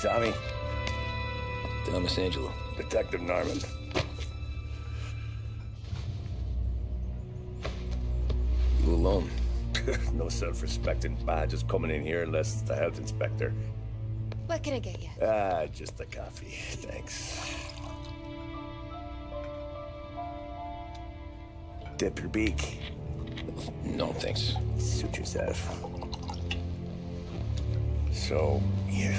Tommy. Thomas Angelo. Detective Norman. You alone? No self-respecting badges coming in here unless it's the health inspector. What can I get you? Just a coffee, thanks. Dip your beak. No, thanks. Suit yourself. So, you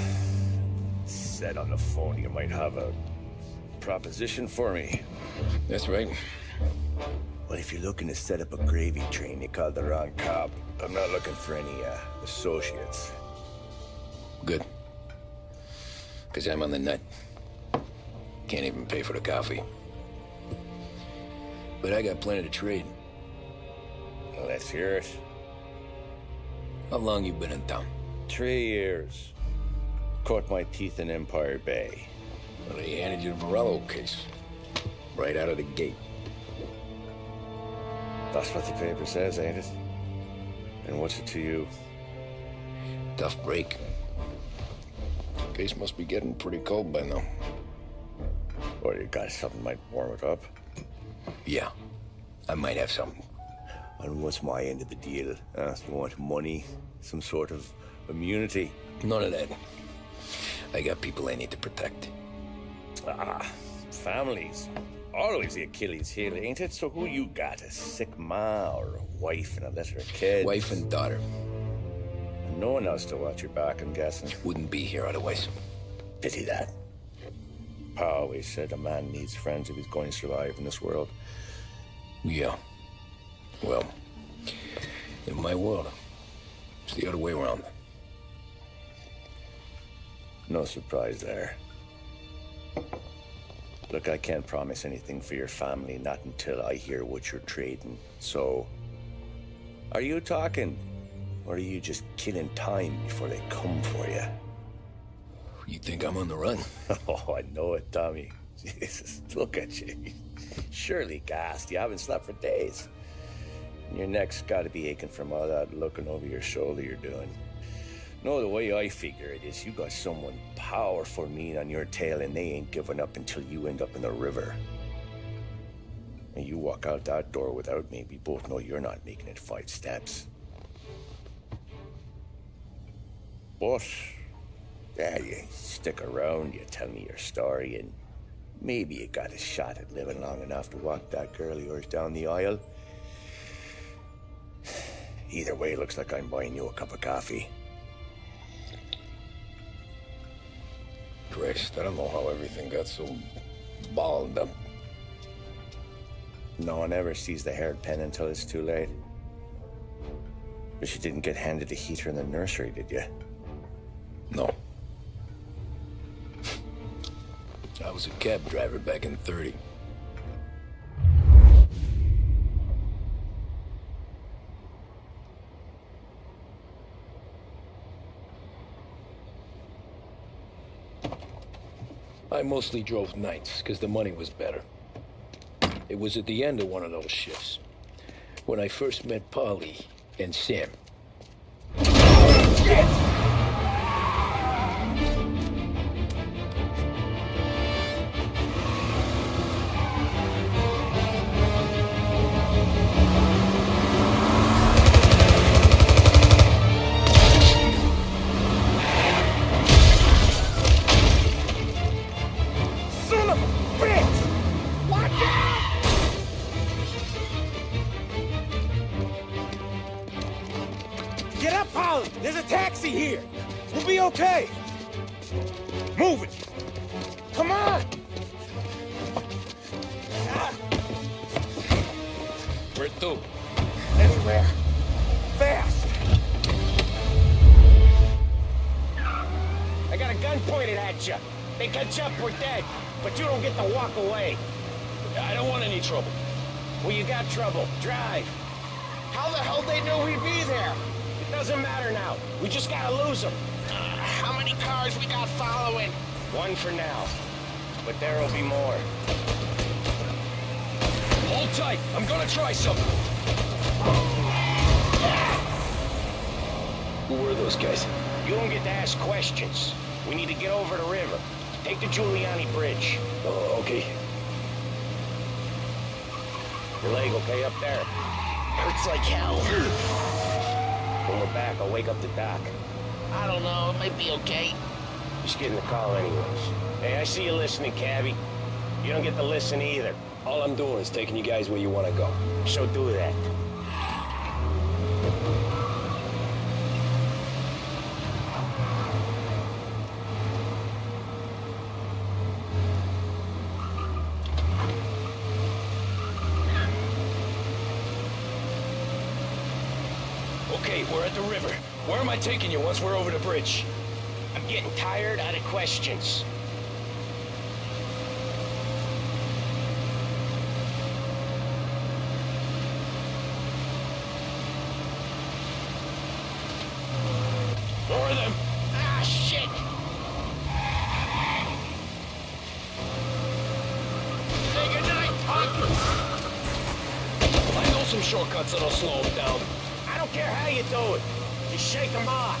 said on the phone you might have a proposition for me. That's right. Well, if you're looking to set up a gravy train, you called the wrong cop. I'm not looking for any, associates. Good. Because I'm on the nut. Can't even pay for the coffee. But I got plenty to trade. Well, let's hear it. How long you been in town? 3 years. Caught my teeth in Empire Bay. Well, they handed you the Morello case. Right out of the gate. That's what the paper says, ain't it? And what's it to you? Tough break. Case must be getting pretty cold by now. Or you got something might warm it up? Yeah, I might have something. And what's my end of the deal? You want money? Some sort of immunity? None of that. I got people I need to protect. Families. Always the Achilles heel, ain't it? So who you got? A sick ma or a wife and a litter of kids? Wife and daughter. And no one else to watch your back, I'm guessing. Wouldn't be here otherwise. Pity that. Pa always said a man needs friends if he's going to survive in this world. Yeah. Well, in my world, it's the other way around. No surprise there. Look, I can't promise anything for your family, not until I hear what you're trading. So, are you talking? Or are you just killing time before they come for you? You think I'm on the run? Oh, I know it, Tommy. Jesus, look at you. Surely gassed. You haven't slept for days. And your neck's got to be aching from all that looking over your shoulder you're doing. No, the way I figure it is you got someone powerful mean on your tail and they ain't giving up until you end up in the river. And you walk out that door without me, we both know you're not making it 5 steps. But, yeah, you stick around, you tell me your story, and maybe you got a shot at living long enough to walk that girl of yours down the aisle. Either way, it looks like I'm buying you a cup of coffee. Christ, I don't know how everything got so balled up. No one ever sees the haired pen until it's too late. But you didn't get handed a heater in the nursery, did you? No. I was a cab driver back in '30. I mostly drove nights, because the money was better. It was at the end of one of those shifts, when I first met Polly and Sam. Shit! Get up, Polly! There's a taxi here! We'll be okay! Move it! Come on! Where to? Anywhere. Fast! I got a gun pointed at you. They catch up, we're dead. But you don't get to walk away. I don't want any trouble. Well, you got trouble. Drive. How the hell they knew we'd be there? It doesn't matter now. We just gotta lose them. How many cars we got following? One for now. But there'll be more. Hold tight. I'm gonna try something. Who were those guys? You don't get to ask questions. We need to get over the river. Take the Giuliani Bridge. Oh, okay. Your leg okay up there? Hurts like hell. When we're back, I'll wake up the doc. I don't know, it might be okay. Just getting the call anyways. Hey, I see you listening, Cabby. You don't get to listen either. All I'm doing is taking you guys where you want to go. So do that. Okay, we're at the river. Where am I taking you once we're over the bridge? I'm getting tired out of questions. More of them. Ah, shit! Say goodnight, punk! I know some shortcuts that'll slow them down. I don't care how you do it. Just shake them off.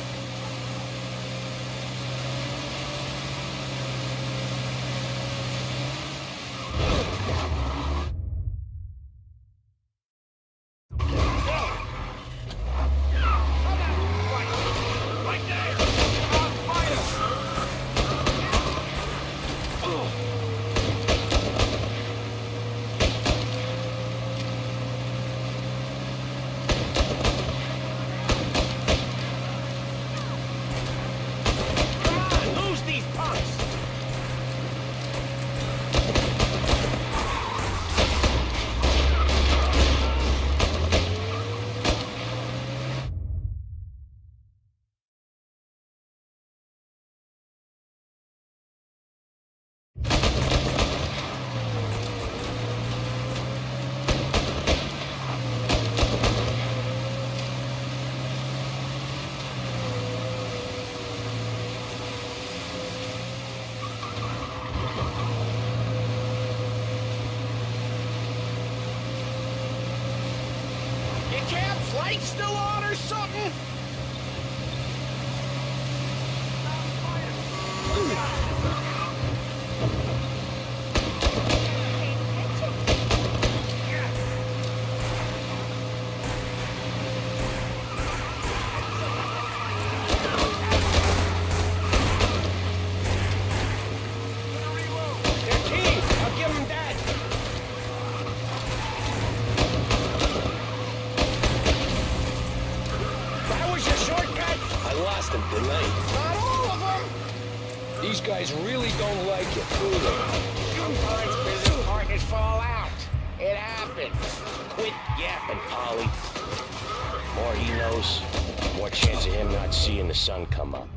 Lights still on or something? They're team. I'll give them that. That was your shortcut? I lost them, didn't I? Not all of them! These guys really don't like it, do they? Sometimes business partners fall out. It happens. Quit yapping, Polly. More he knows, more chance of him not seeing the sun come up.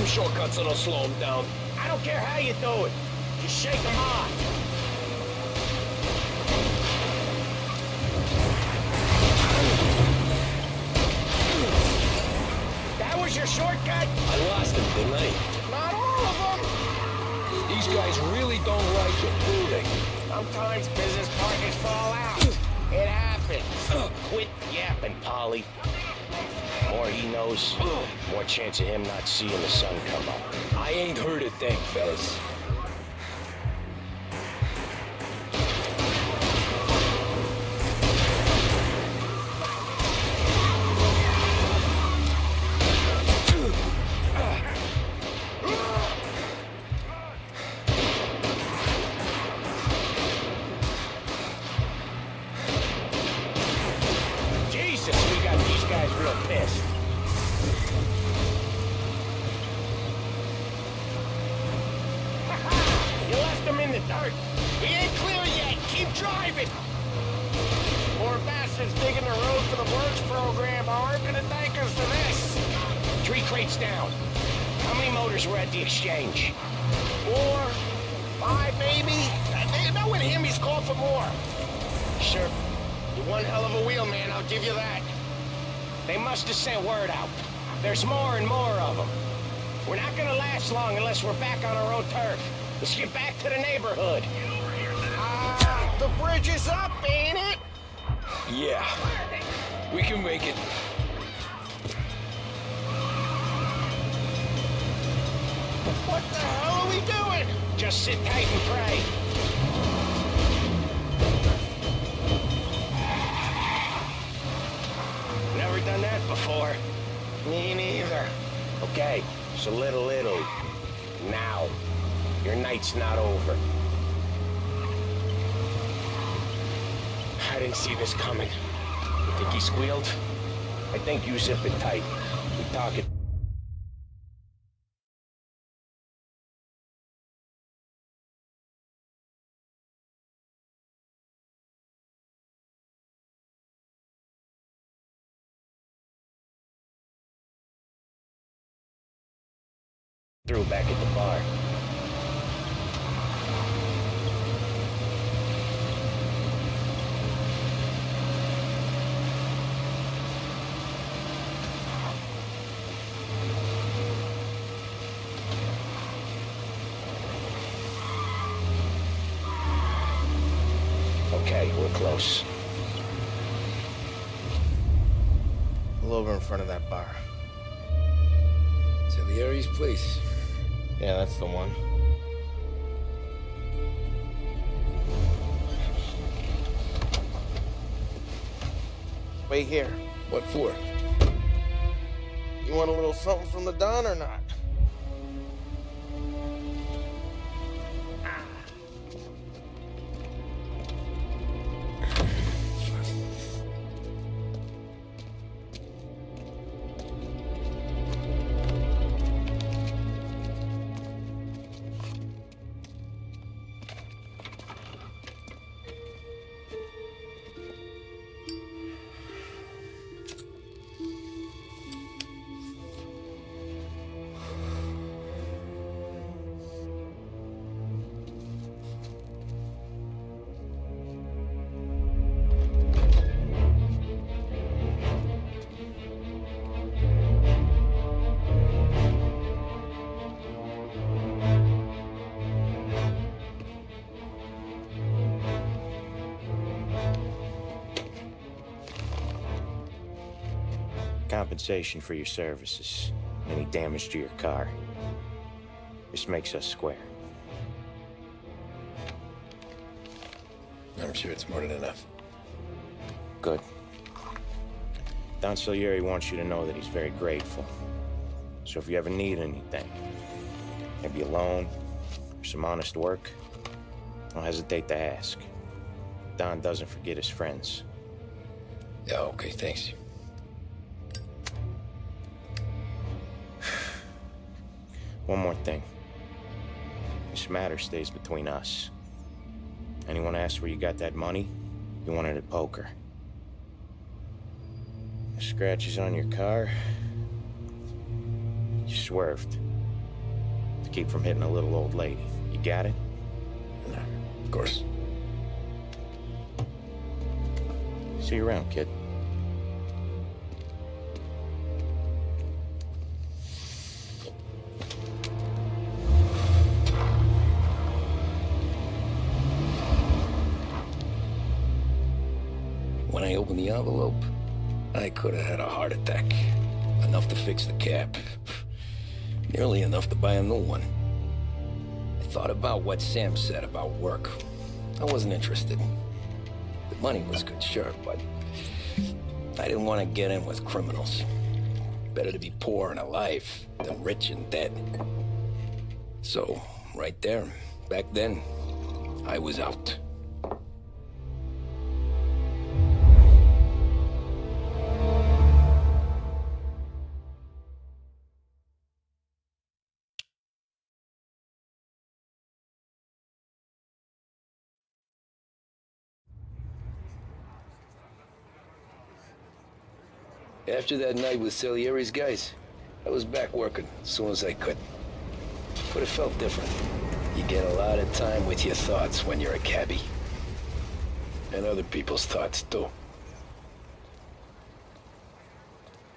some shortcuts that'll slow him down. I don't care how you do it. Just shake them off. That was your shortcut? I lost him, didn't I? Not all of them. These guys really don't like it, do they? Sometimes business partners fall out. It happens. Quit yapping, Polly. More he knows, more chance of him not seeing the sun come up. I ain't heard a thing, fellas. Jesus, we got these guys real pissed. You left them in the dirt. We ain't clear yet. Keep driving. Poor bastards digging the road for the works program aren't gonna thank us for this. 3 crates down. How many motors were at the exchange? 4, 5 maybe? They know with him he's called for more. Sure. You're one hell of a wheel, man, I'll give you that. They must have sent word out. There's more and more of them. We're not gonna last long unless we're back on our own turf. Let's get back to the neighborhood. The bridge is up, ain't it? Yeah, we can make it. What the hell are we doing? Just sit tight and pray. Never done that before. Me neither. Okay, so little Italy. Now. Your night's not over. I didn't see this coming. You think he squealed? I think you zip it tight. We talk it. Through back at the bar. Okay, we're close. Pull over in front of that bar. Salieri's place. Yeah, that's the one. Wait here. What for? You want a little something from the Don or not? Compensation for your services. Any damage to your car. This makes us square. I'm sure it's more than enough. Good. Don Salieri wants you to know that he's very grateful. So if you ever need anything, maybe a loan or some honest work, don't hesitate to ask. Don doesn't forget his friends. Yeah, okay, thanks. One more thing. This matter stays between us. Anyone asks where you got that money, you won it at poker. The scratches on your car, you swerved. Keep from hitting a little old lady. You got it? Nah, of course. See you around, kid. When I opened the envelope, I could have had a heart attack. Enough to fix the cap. Nearly enough to buy a new one. I thought about what Sam said about work. I wasn't interested. The money was good, sure, but I didn't want to get in with criminals. Better to be poor and alive than rich and dead. So, right there, back then, I was out. After that night with Salieri's guys, I was back working as soon as I could. But it felt different. You get a lot of time with your thoughts when you're a cabbie. And other people's thoughts, too.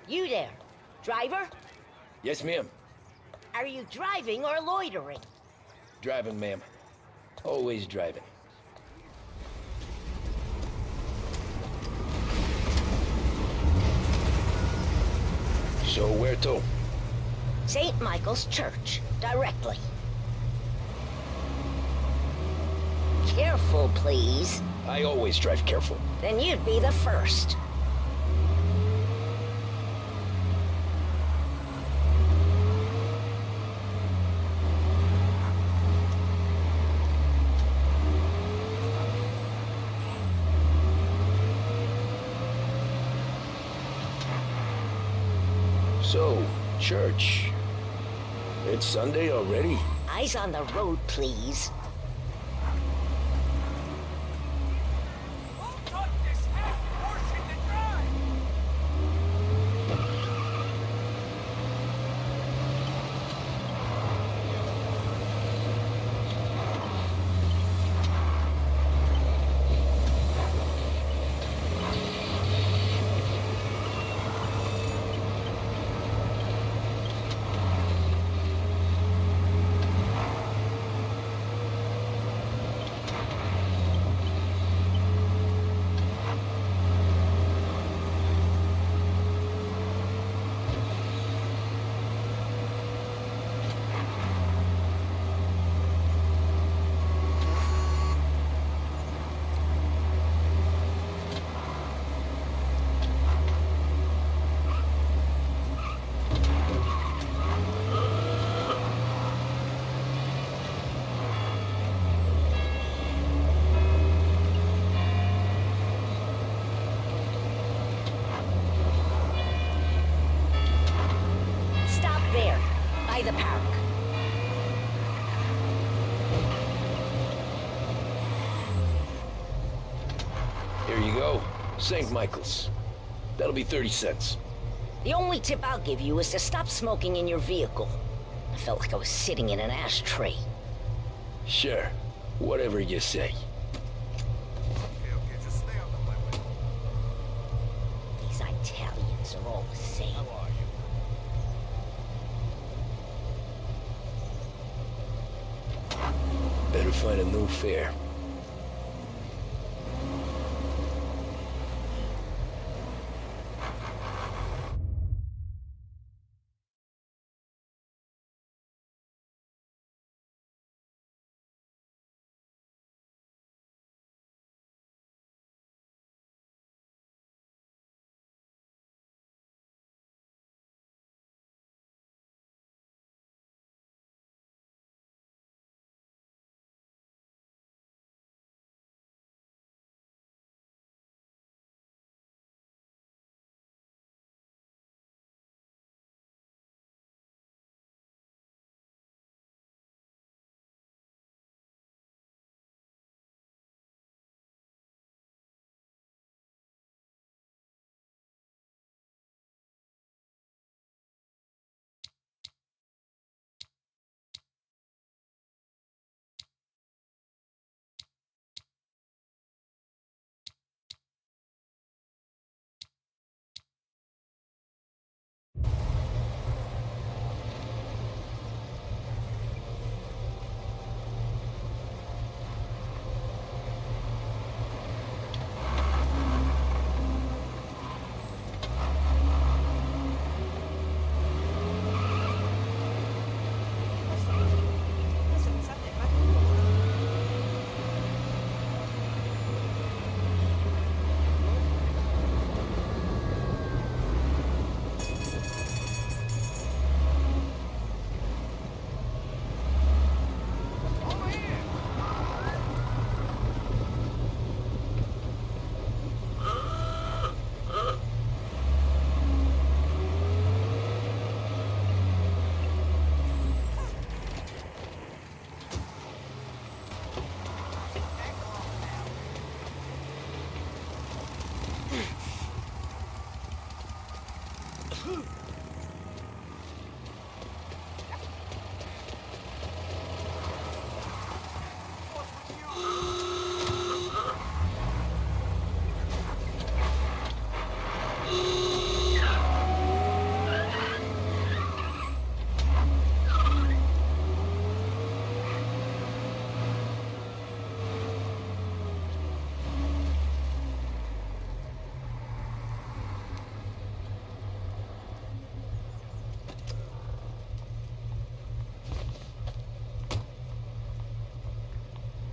You there, driver? Yes, ma'am. Are you driving or loitering? Driving, ma'am. Always driving. So where to? St. Michael's Church, directly. Careful, please. I always drive careful. Then you'd be the first. So, church. It's Sunday already? Eyes on the road, please. Stop there, by the park. Here you go. St. Michael's. That'll be 30 cents. The only tip I'll give you is to stop smoking in your vehicle. I felt like I was sitting in an ashtray. Sure. Whatever you say. Okay, just stay on the highway. These Italians are all the same. How are you? Better find a new fare.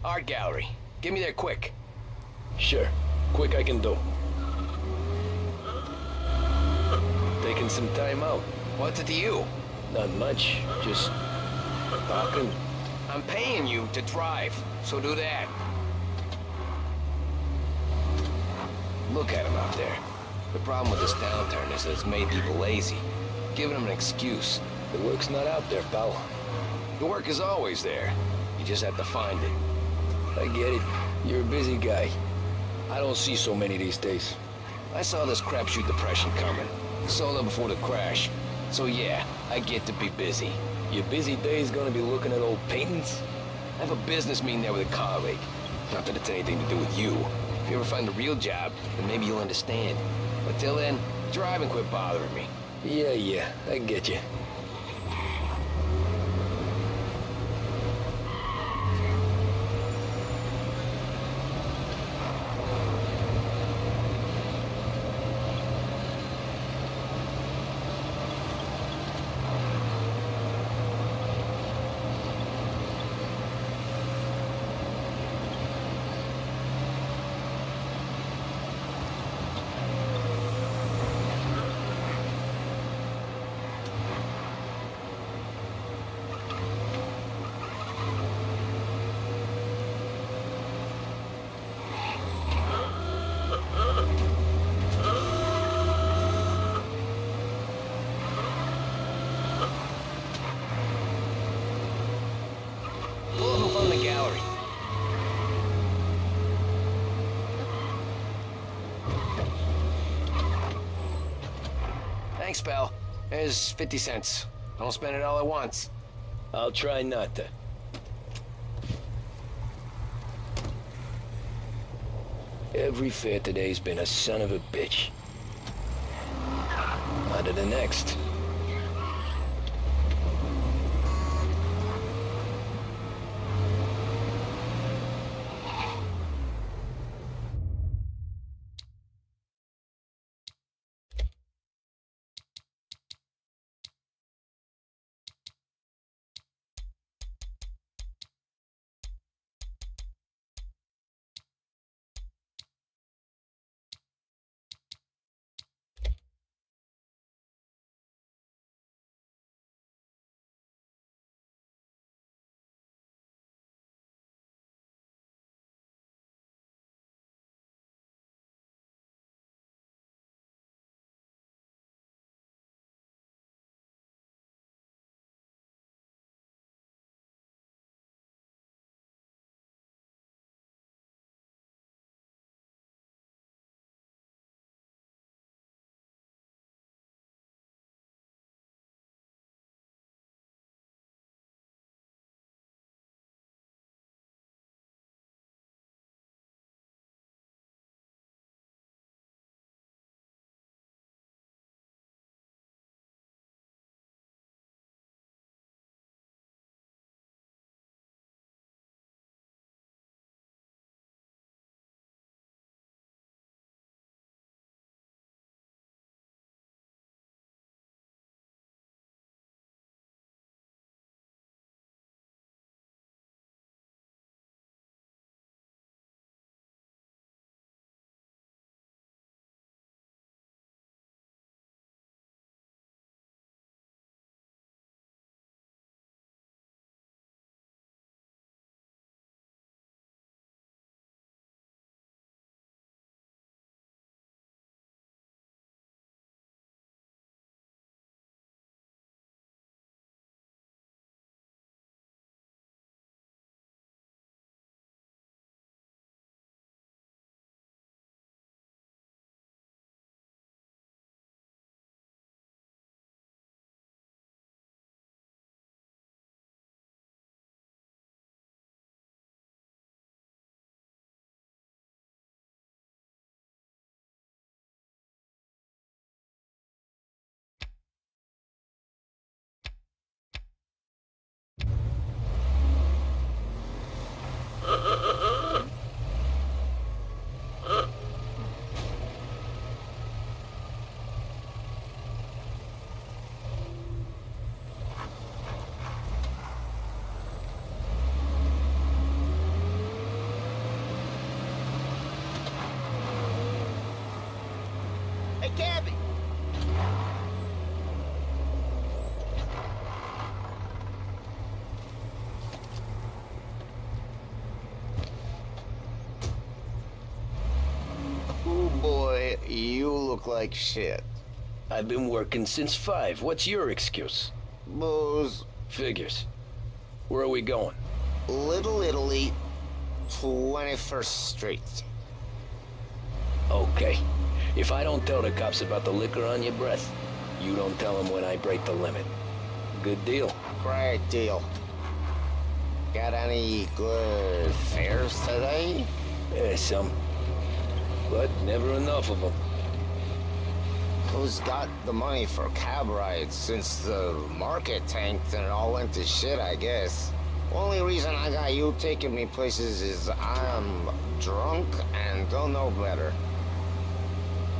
Art gallery. Get me there quick. Sure. Quick I can do. Taking some time out. What's it to you? Not much. Just talking. I'm paying you to drive, so do that. Look at him out there. The problem with this downturn is that it's made people lazy, giving them an excuse. The work's not out there, pal. The work is always there. You just have to find it. I get it. You're a busy guy. I don't see so many these days. I saw this crapshoot depression coming. Sold it before the crash. So yeah, I get to be busy. Your busy day's gonna be looking at old paintings? I have a business meeting there with a colleague. Not that it's anything to do with you. If you ever find a real job, then maybe you'll understand. But till then, drive and quit bothering me. Yeah, I get you. Pull up in front of the gallery. Thanks, pal. There's 50 cents. Don't spend it all at once. I'll try not to. Every fair today's been a son of a bitch. On to the next. cabbie. Oh boy, you look like shit. I've been working since 5. What's your excuse? Booze, Figures. Where are we going? Little Italy, 21st Street. Okay. If I don't tell the cops about the liquor on your breath, you don't tell them when I break the limit. Good deal. Great deal. Got any good fares today? Yeah, some. But never enough of them. Who's got the money for cab rides since the market tanked and it all went to shit, I guess? Only reason I got you taking me places is I'm drunk and don't know better.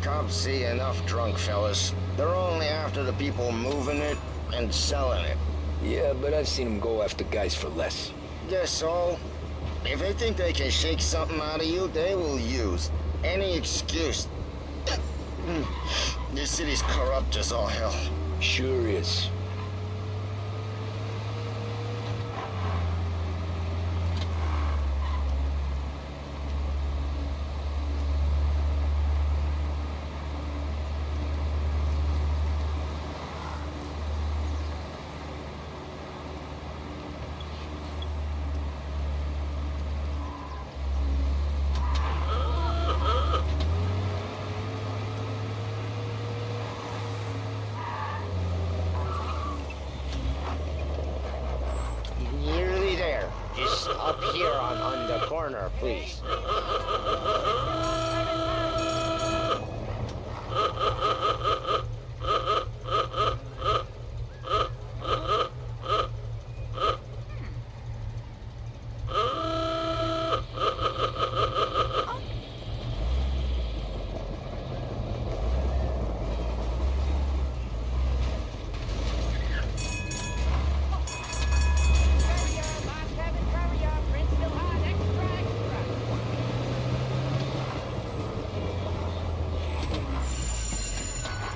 Cops see enough drunk fellas. They're only after the people moving it and selling it. Yeah, but I've seen them go after guys for less. Guess so. If they think they can shake something out of you, they will use any excuse. This city's corrupt as all hell. Sure is. Nearly there. Just up here on the corner, please.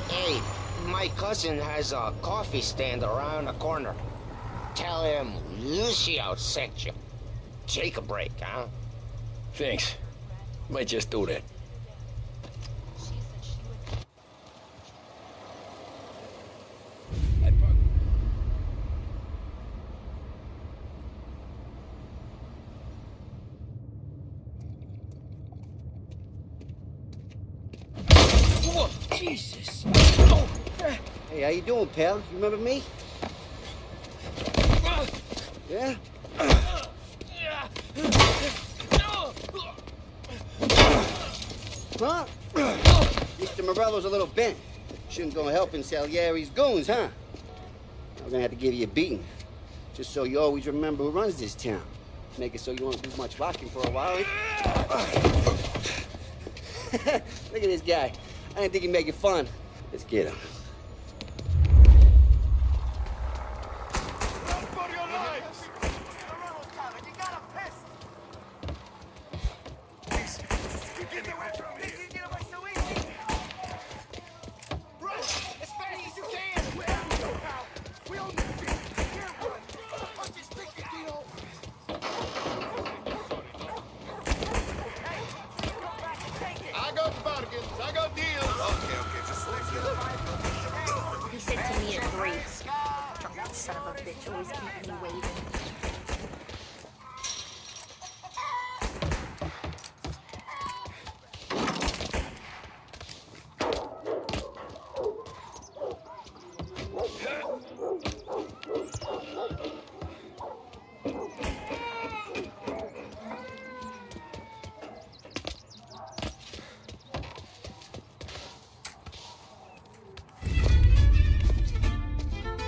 Hey, my cousin has a coffee stand around the corner. Tell him Lucio sent you. Take a break, huh? Thanks. Might just do that. Whoa, Jesus! Hey, how you doing, pal? You remember me? Yeah? Huh? Mr. Morello's a little bent. Shouldn't go helping Salieri's goons, huh? I'm gonna have to give you a beating. Just so you always remember who runs this town. Make it so you won't do much rocking for a while. Look at this guy. I didn't think he'd make it fun. Let's get him. I got bargains, I got deals. Okay, just leave He said to me at 3. Drunk son of a bitch, always keeping me waiting.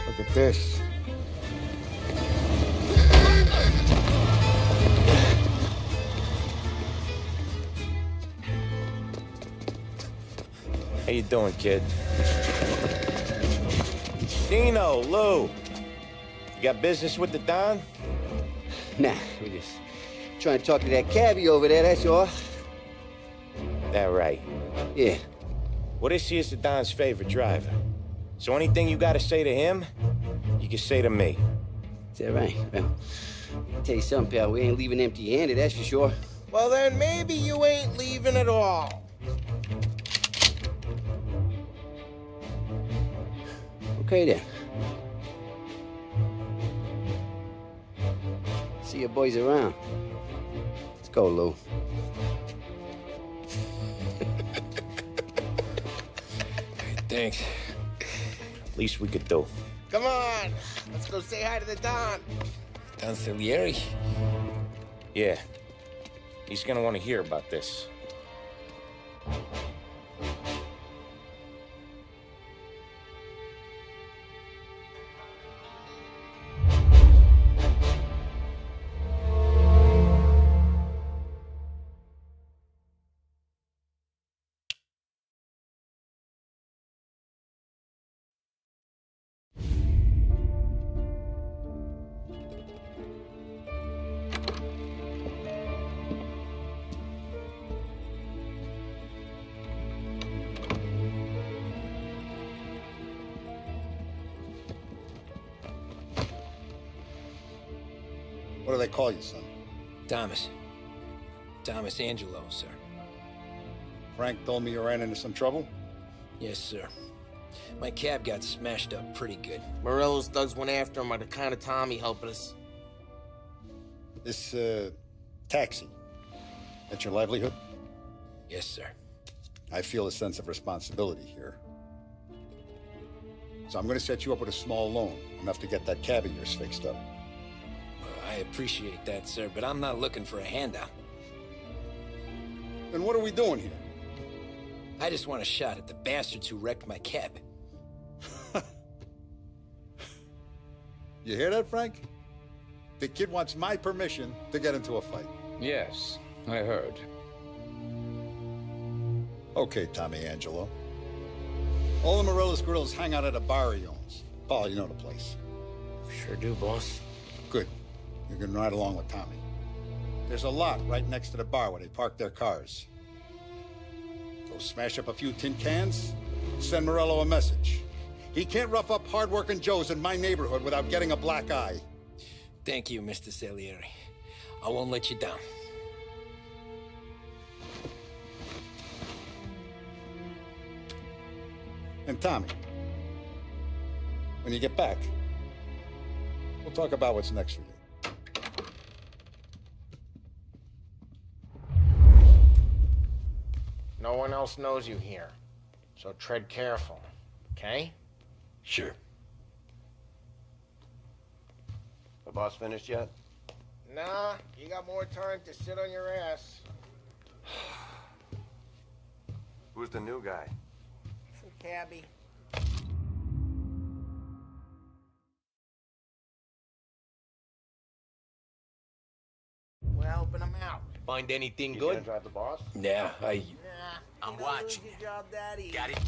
Look at this. How you doing, kid? Dino, Lou. You got business with the Don? Nah, we just trying to talk to that cabbie over there, that's all. That right. Yeah. Well, this is the Don's favorite driver. So anything you gotta say to him, you can say to me. Is that right? Well, I'll tell you something, pal. We ain't leaving empty-handed, that's for sure. Well, then maybe you ain't leaving at all. Okay, then. See your boys around. Let's go, Lou. Thanks. Least we could do. Come on, let's go say hi to the Don. Don Salieri? Yeah. He's gonna want to hear about this. What do they call you, son? Thomas. Thomas Angelo, sir. Frank told me you ran into some trouble? Yes, sir. My cab got smashed up pretty good. Morello's thugs went after him by the kind of Tommy helping us. This, taxi, that's your livelihood? Yes, sir. I feel a sense of responsibility here. So I'm gonna set you up with a small loan, enough to get that cab of yours fixed up. Well, I appreciate that, sir, but I'm not looking for a handout. Then what are we doing here? I just want a shot at the bastards who wrecked my cab. You hear that, Frank? The kid wants my permission to get into a fight. Yes, I heard. Okay, Tommy Angelo. All the Morello's grills hang out at a bar he owns. Paul, you know the place. Sure do, boss. Good. You can ride along with Tommy. There's a lot right next to the bar where they park their cars. Go smash up a few tin cans, send Morello a message. He can't rough up hard-working Joes in my neighborhood without getting a black eye. Thank you, Mr. Salieri. I won't let you down. And Tommy, when you get back, we'll talk about what's next for you. No one else knows you here, so tread careful, okay? Sure. The boss finished yet? Nah, you got more time to sit on your ass. Who's the new guy? Some cabbie. We're helping him out. Find anything You good? gonna drive the boss? Nah, Nah, I'm you don't watching lose your job, Daddy. Got it?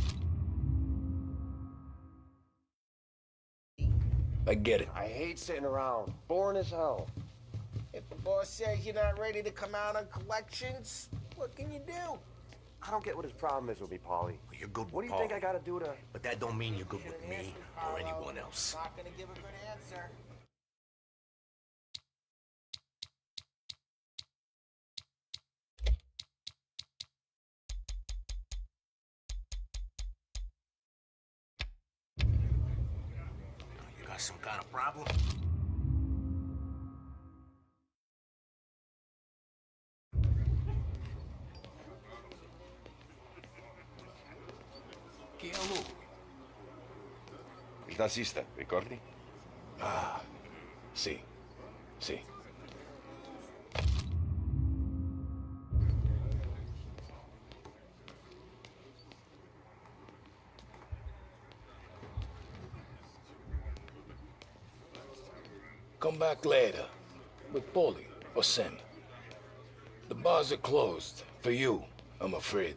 I get it. I hate sitting around. Boring as hell. If the boss says you're not ready to come out on collections, what can you do? I don't get what his problem is with me, Paulie. You're good What do you think I gotta do to... But that don't mean you're good with me or anyone else. Not gonna give a good answer. You got some kind of problem? Chiamo. Il tassista, ricordi? Ah, sì, sì. Come back later, with Paulie or Sam. The bars are closed, for you, I'm afraid.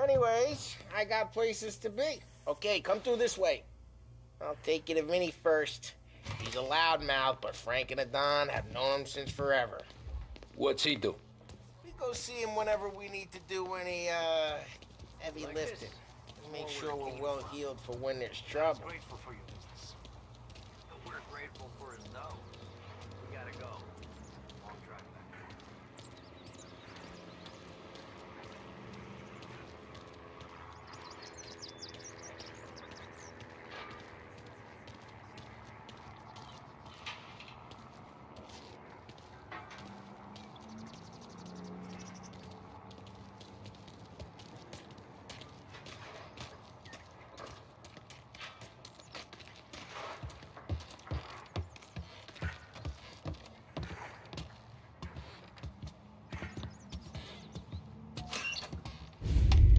anyways, I got places to be. Okay, come through this way. I'll take you to Vinny first. He's a loudmouth, but Frank and the Don have known him since forever. What's he do? We go see him whenever we need to do any, heavy lifting. Make sure we're well healed for when there's trouble. Grateful for your business. But we're grateful for his no. We gotta go. Long drive back.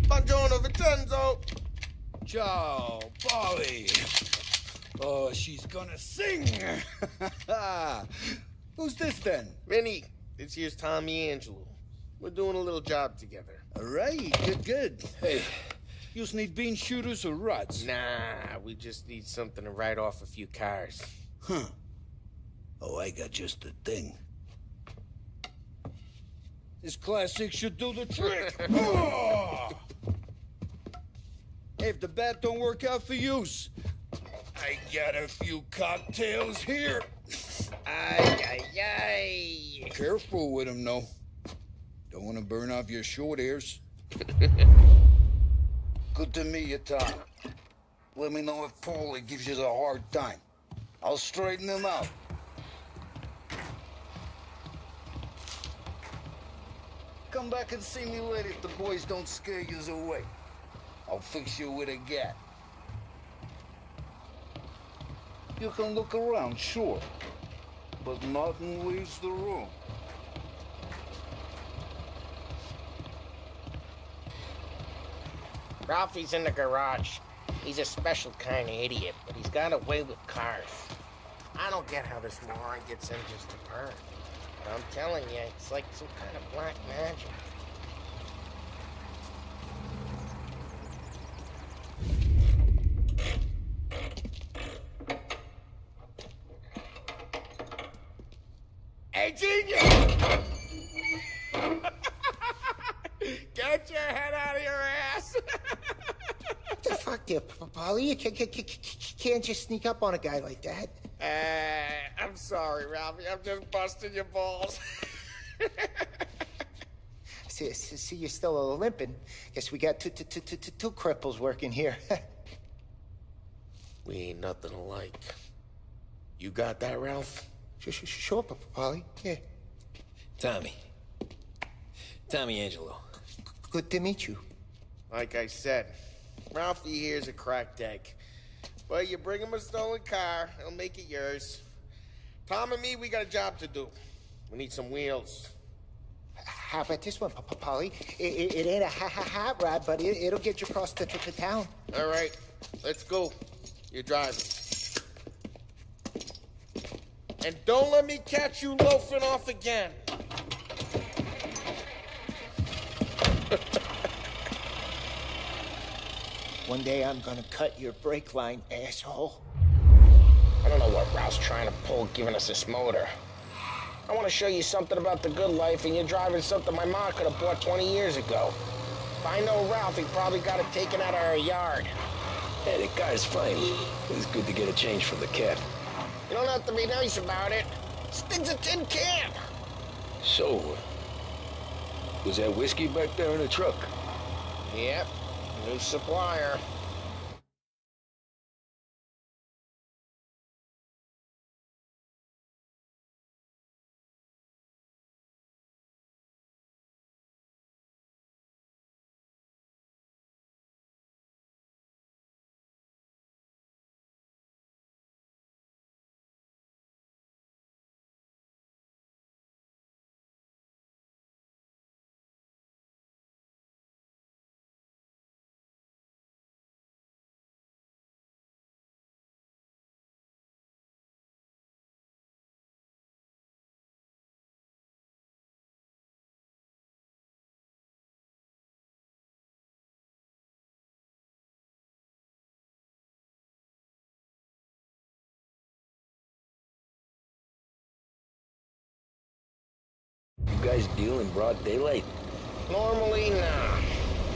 Buongiorno, Vincenzo! Ciao, Polly. Oh, she's gonna sing. Who's this then? Vinny, this here's Tommy Angelo. We're doing a little job together. All right, good. Hey, you need bean shooters or rods? Nah, we just need something to write off a few cars. Huh. Oh, I got just the thing. This classic should do the trick. Oh! Hey, if the bat don't work out for use, I got a few cocktails here. Ay. Careful with them, though. Don't want to burn off your short hairs. Good to meet you, Tom. Let me know if Paulie gives you a hard time. I'll straighten him out. Come back and see me later if the boys don't scare you away. I'll fix you with a gat. You can look around, sure, but nothing leaves the room. Ralphie's in the garage. He's a special kind of idiot, but he's got a way with cars. I don't get how this moron gets in just to burn. But I'm telling you, it's like some kind of black magic. Hey, genius! Get your head out of your ass! What the fuck there, Polly? You can't just sneak up on a guy like that. I'm sorry, Ralphie. I'm just busting your balls. See, you're still limping. Guess we got two cripples working here. We ain't nothing alike. You got that, Ralph? Sure, Polly. Yeah. Tommy Angelo. Good to meet you. Like I said, Ralphie here's a cracked egg. Well, you bring him a stolen car, he'll make it yours. Tom and me, we got a job to do. We need some wheels. How about this one, Polly? It ain't a hot rod, but it'll get you across to town. All right, let's go. You're driving. And don't let me catch you loafing off again. One day I'm gonna cut your brake line, asshole. I don't know what Ralph's trying to pull giving us this motor. I want to show you something about the good life, and you're driving something my mom could have bought 20 years ago. If I know Ralph, he probably got it taken out of our yard. Hey, the guy's fine. It's good to get a change from the cat. You don't have to be nice about it. This thing's a tin can. So, was that whiskey back there in the truck? Yep, new supplier. guys deal in broad daylight? Normally, nah.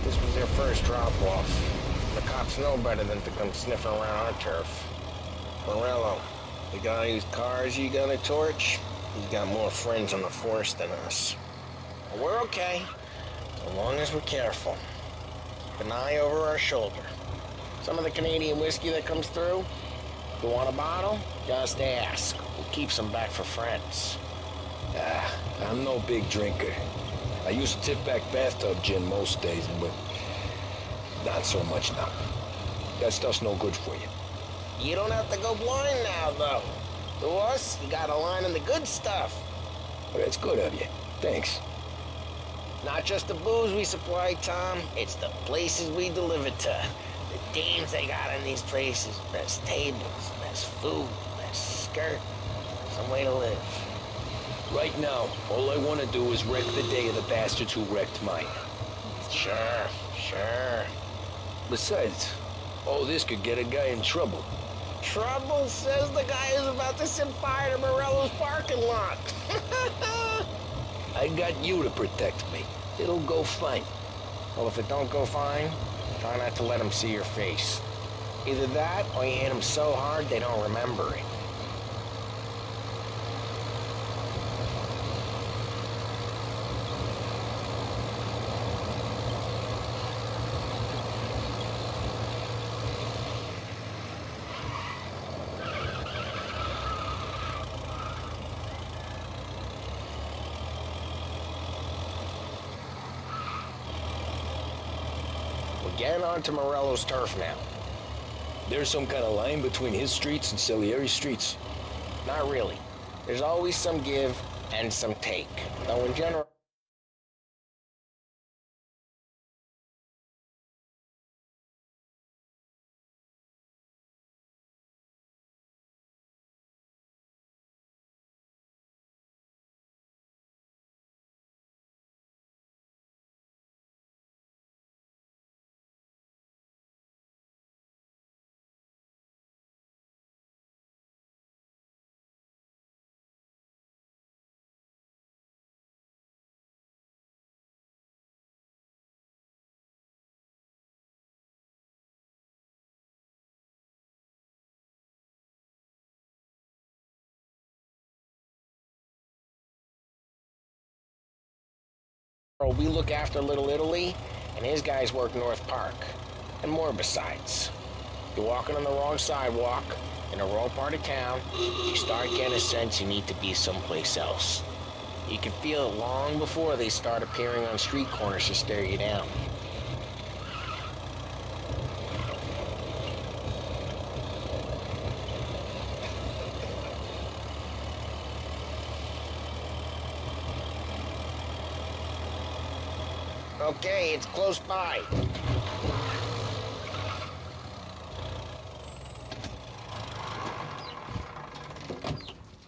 This was their first drop-off. The cops know better than to come sniffing around our turf. Morello, the guy whose cars you gonna torch, he's got more friends on the force than us. But we're okay, as long as we're careful. Keep an eye over our shoulder. Some of the Canadian whiskey that comes through, if you want a bottle, just ask. We'll keep some back for friends. I'm no big drinker. I used to tip back bathtub gin most days, but not so much now. That stuff's no good for you. You don't have to go blind now, though. To us, you got a line on the good stuff. Well, that's good of you. Thanks. Not just the booze we supply, Tom. It's the places we deliver to. The dames they got in these places. Best tables, best food, best skirt. Some way to live. Right now, all I want to do is wreck the day of the bastards who wrecked mine. Sure. Besides, all this could get a guy in trouble. Trouble, says the guy who's about to set fire to Morello's parking lot. I got you to protect me. It'll go fine. Well, if it don't go fine, try not to let them see your face. Either that, or you hit them so hard they don't remember it. We're getting onto Morello's turf now. There's some kind of line between his streets and Salieri's streets. Not really. There's always some give and some take. Though in general... We look after Little Italy, and his guys work North Park. And more besides. You're walking on the wrong sidewalk, in the wrong part of town, you start getting a sense you need to be someplace else. You can feel it long before they start appearing on street corners to stare you down. Okay, it's close by.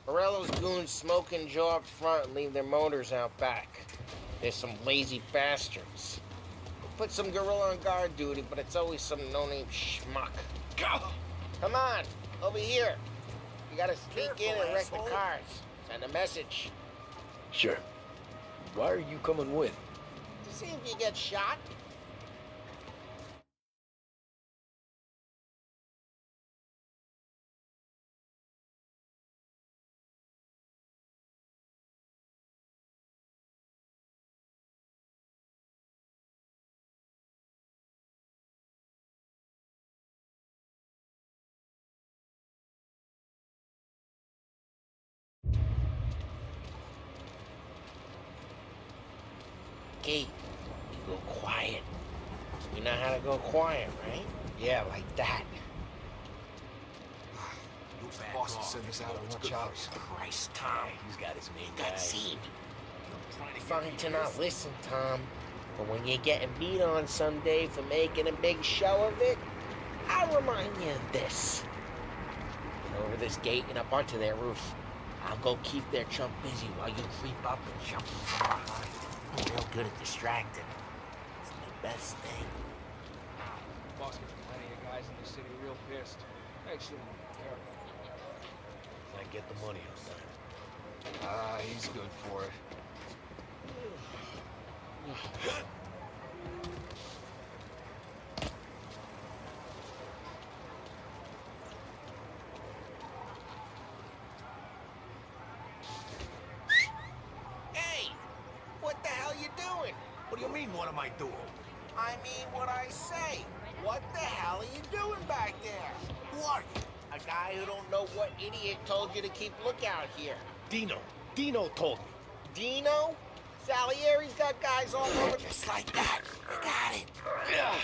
Morello's goons smoke and jaw up front and leave their motors out back. They're some lazy bastards. We'll put some gorilla on guard duty, but it's always some no-name schmuck. Go! Come on, over here. You gotta sneak in and wreck the cars. Send a message. Sure. Why are you coming with? To see if you get shot. Okay, you go quiet. You know how to go quiet, right? Yeah, like that. Boss will send us out on our jobs. Christ, Tom. He's got his main That guy. scene. Fine to not listen, Tom. But when you're getting beat on someday for making a big show of it, I'll remind you of this. Get over this gate and up onto their roof. I'll go keep their chump busy while you creep up and jump from behind. I'm real good at distracting. It's my best thing. Boss gets plenty of guys in the city real pissed. Actually, careful. I get the money on time. He's good for it. Hey! What the hell you doing? What do you mean, what am I doing? I mean what I say. What the hell are you doing back there? Who are you? A guy who don't know what idiot told you to keep lookout here. Dino. Dino told me. Dino? Salieri's got guys all over. Just like that. You got it. Yeah.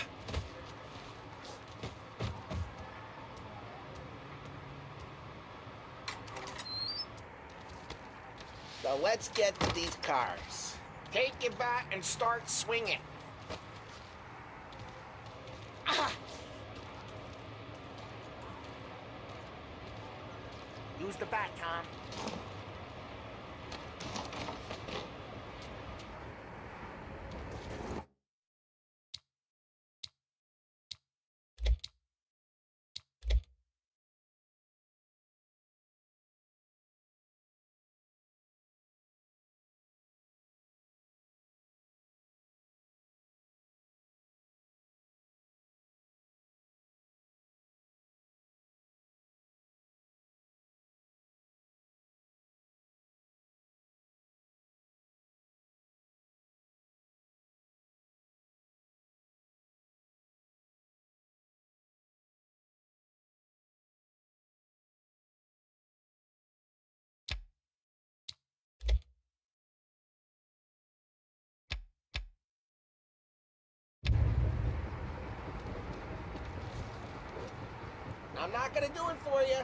So let's get to these cars. Take your bat and start swinging. Ah! Use the bat, Tom. I'm not gonna do it for you.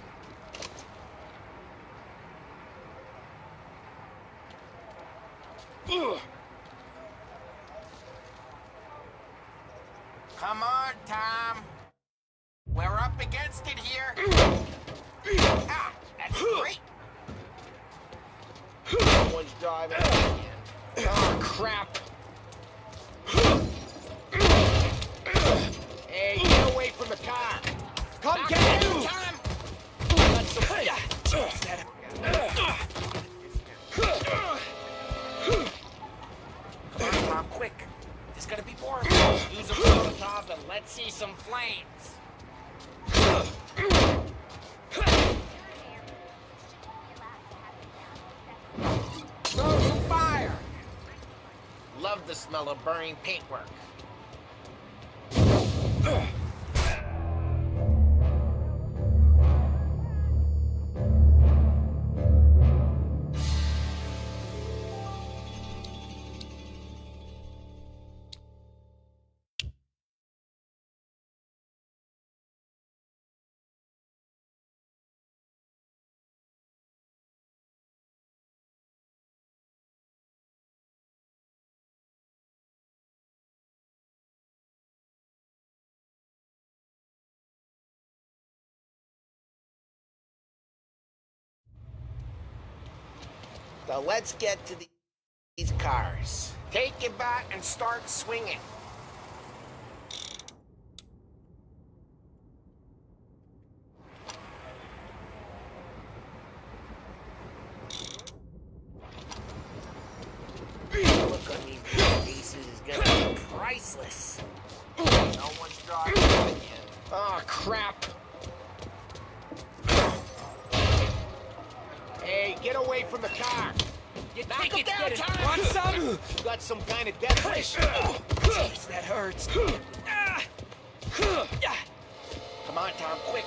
Ugh. Come on, Tom. We're up against it here. Ah, that's great. Someone's driving again. Oh, crap. Hey, get away from the car. Come Knock get it you! out, Tom. Let some... Come on, Tom, quick. There's gonna be more of them. Use a Molotov and let's see some flames. Throw some fire. Love the smell of burning paintwork. So let's get to these cars. Take your bat and start swinging. Look on these faces is gonna be priceless. No one's driving again. Oh, crap. Hey, get away from the car. You Knock think him it's down, getting... Tom. Want some? You got some kind of death wish. Jeez, that hurts. Come on, Tom, quick.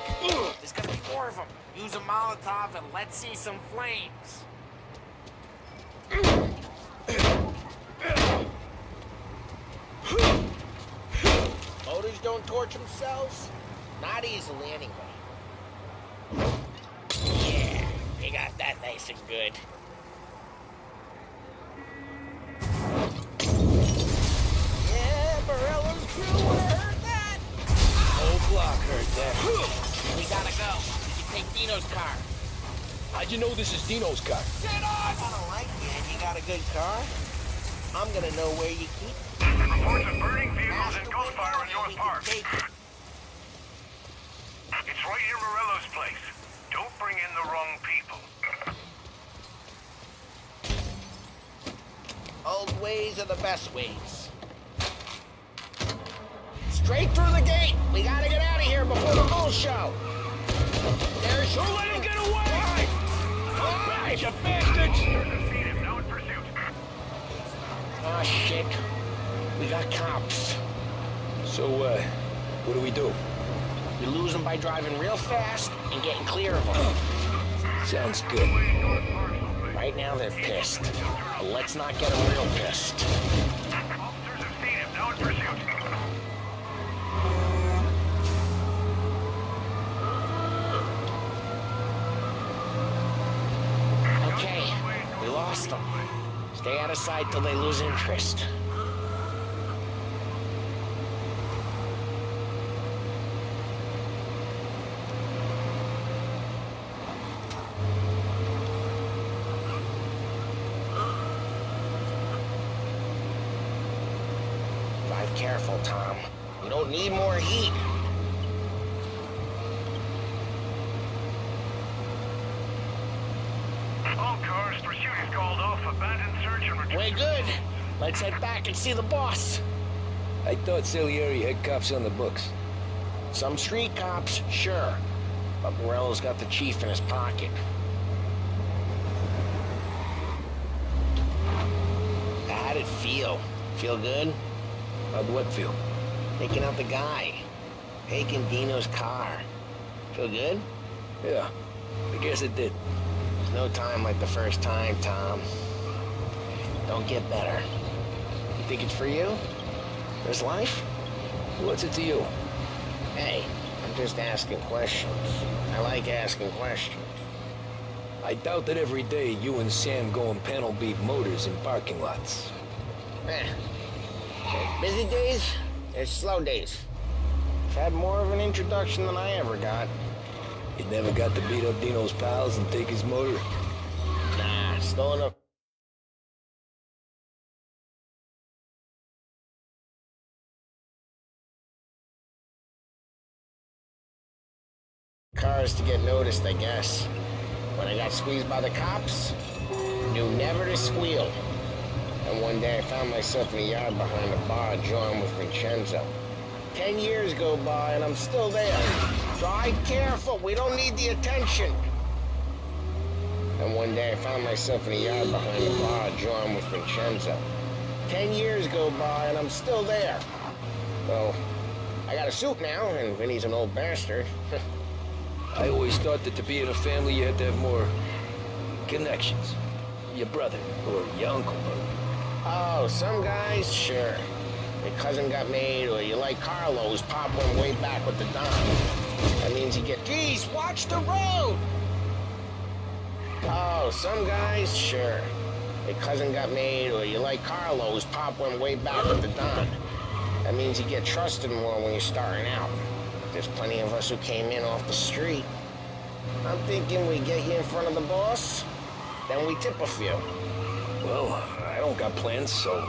There's gonna be more of them. Use a Molotov and let's see some flames. Motors don't torch themselves? Not easily, anyway. Yeah, they got that nice and good. Yeah, Morello's crew would've heard that. Whole block heard that. We gotta go. We can take Dino's car. How'd you know this is Dino's car? Get on! I don't like you, and you got a good car. I'm gonna know where you keep it. Reports of burning vehicles and gunfire in North Park. It's right near Morello's place. Don't bring in the wrong people. Old ways are the best ways. Straight through the gate. We gotta get out of here before the bull show. There's... Don't let him get away! Five! You bastards! Now in pursuit. Oh, shit. We got cops. So, what do we do? We lose them by driving real fast and getting clear of them. Sounds good. Right now they're pissed. But let's not get them real pissed. Officers have seen him. Now in pursuit. Okay, we lost them. Stay out of sight till they lose interest. Drive careful, Tom. We don't need more heat. All cars, pursuit is called off. Abandoned search and retrieve. We're good. Let's head back and see the boss. I thought Salieri had cops on the books. Some street cops, sure. But Morello's got the chief in his pocket. How'd it feel? Feel good? How'd what feel? Taking out the guy. Taking Dino's car. Feel good? Yeah, I guess it did. There's no time like the first time, Tom. Don't get better. You think it's for you? This life? What's it to you? Hey, I'm just asking questions. I like asking questions. I doubt that every day you and Sam go and panel beat motors in parking lots. There's busy days, there's slow days. I've had more of an introduction than I ever got. You never got to beat up Dino's pals and take his motor? Nah, stolen a... cars to get noticed, I guess. When I got squeezed by the cops, knew never to squeal. And one day I found myself in a yard behind a bar drawing with Vincenzo. 10 years go by and I'm still there. Drive careful, we don't need the attention. And one day I found myself in a yard behind a bar drawing with Vincenzo. 10 years go by and I'm still there. Well, I got a suit now, and Vinny's an old bastard. I always thought that to be in a family you had to have more connections. Your brother, or your uncle, Oh, some guys, sure. Your cousin got made, or you like Carlos, pop went way back with the Don. That means you get, geez, watch the road! Oh, some guys, sure. Your cousin got made, or you like Carlos, pop went way back with the Don. That means you get trusted more when you're starting out. There's plenty of us who came in off the street. I'm thinking we get you in front of the boss, then we tip a few. well, I don't got plans, so...